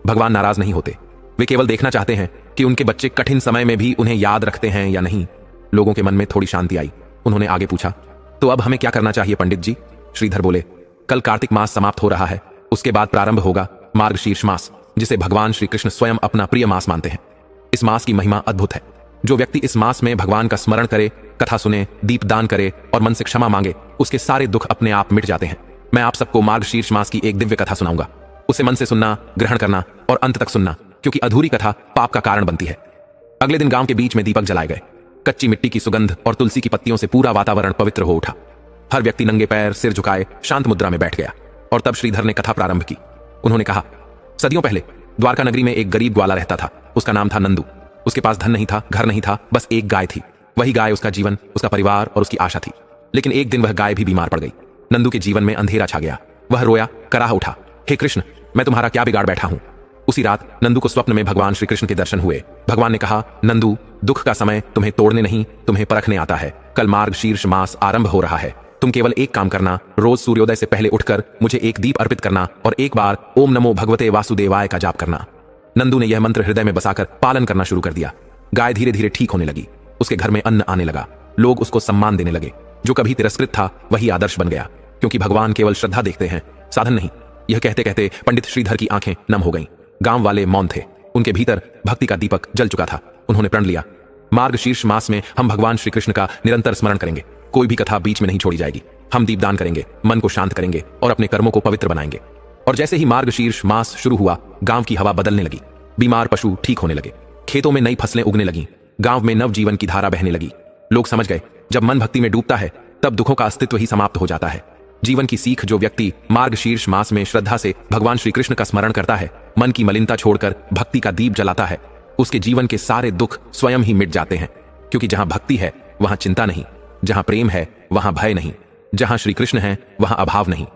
भगवान नाराज नहीं होते। वे केवल देखना चाहते हैं कि उनके बच्चे कठिन समय में भी उन्हें याद रखते हैं या नहीं। लोगों के मन में थोड़ी शांति आई। उन्होंने आगे पूछा, तो अब हमें क्या करना चाहिए पंडित जी? श्रीधर बोले, कल कार्तिक मास समाप्त हो रहा है, उसके बाद प्रारंभ होगा मार्गशीर्ष मास, जिसे भगवान श्री कृष्ण स्वयं अपना प्रिय मास मानते हैं। इस मास की महिमा अद्भुत है। जो व्यक्ति इस मास में भगवान का स्मरण करे, कथा सुने, दीपदान करे और मन से क्षमा मांगे, उसके सारे दुख अपने आप मिट जाते हैं। मैं आप सबको मार्गशीर्ष मास की एक दिव्य कथा सुनाऊंगा। उसे मन से सुनना, ग्रहण करना और अंत तक सुनना, क्योंकि अधूरी कथा पाप का कारण बनती है। अगले दिन गांव के बीच में दीपक जलाए गए। कच्ची मिट्टी की सुगंध और तुलसी की पत्तियों से पूरा वातावरण पवित्र हो उठा। हर व्यक्ति नंगे पैर, सिर झुकाए शांत मुद्रा में बैठ गया। और तब श्रीधर ने कथा प्रारंभ की। उन्होंने कहा, सदियों पहले द्वारका नगरी में एक गरीब ग्वाला रहता था। उसका नाम था नंदू। उसके पास धन नहीं था, घर नहीं था, बस एक गाय थी। वही गाय उसका जीवन, उसका परिवार और उसकी आशा थी। लेकिन एक दिन वह गाय भी बीमार पड़ गई। नंदू के जीवन में अंधेरा छा गया। वह रोया, कराह उठा, हे कृष्ण, मैं तुम्हारा क्या बिगाड़ बैठा हूं? उसी रात नंदू को स्वप्न में भगवान श्री कृष्ण के दर्शन हुए। भगवान ने कहा, नंदू, दुख का समय तुम्हें तोड़ने नहीं, तुम्हें परखने आता है। कल मार्गशीर्ष मास आरंभ हो रहा है। तुम केवल एक काम करना, रोज सूर्योदय से पहले उठकर मुझे एक दीप अर्पित करना और एक बार ओम नमो भगवते वासुदेवाय का जाप करना। नंदू ने यह मंत्र हृदय में बसाकर पालन करना शुरू कर दिया। गाय धीरे धीरे ठीक होने लगी। उसके घर में अन्न आने लगा। लोग उसको सम्मान देने लगे। जो कभी तिरस्कृत था वही आदर्श बन गया, क्योंकि भगवान केवल श्रद्धा देखते हैं, साधन नहीं। यह कहते कहते पंडित श्रीधर की आंखें नम हो गईं। गांव वाले मौन थे। उनके भीतर भक्ति का दीपक जल चुका था। उन्होंने प्रण लिया, मार्गशीर्ष मास में हम भगवान श्री कृष्ण का निरंतर स्मरण करेंगे। कोई भी कथा बीच में नहीं छोड़ी जाएगी। हम दीपदान करेंगे, मन को शांत करेंगे और अपने कर्मों को पवित्र बनाएंगे। और जैसे ही मार्गशीर्ष मास शुरू हुआ, गांव की हवा बदलने लगी। बीमार पशु ठीक होने लगे। खेतों में नई फसलें उगने लगीं। गांव में नव जीवन की धारा बहने लगी। लोग समझ गए, जब मन भक्ति में डूबता है तब दुखों का अस्तित्व ही समाप्त हो जाता है। जीवन की सीख, जो व्यक्ति मार्गशीर्ष मास में श्रद्धा से भगवान श्री कृष्ण का स्मरण करता है, मन की मलिनता छोड़कर भक्ति का दीप जलाता है, उसके जीवन के सारे दुख स्वयं ही मिट जाते हैं। क्योंकि जहां भक्ति है वहां चिंता नहीं, जहां प्रेम है वहां भय नहीं, जहां श्री कृष्ण है वहां अभाव नहीं।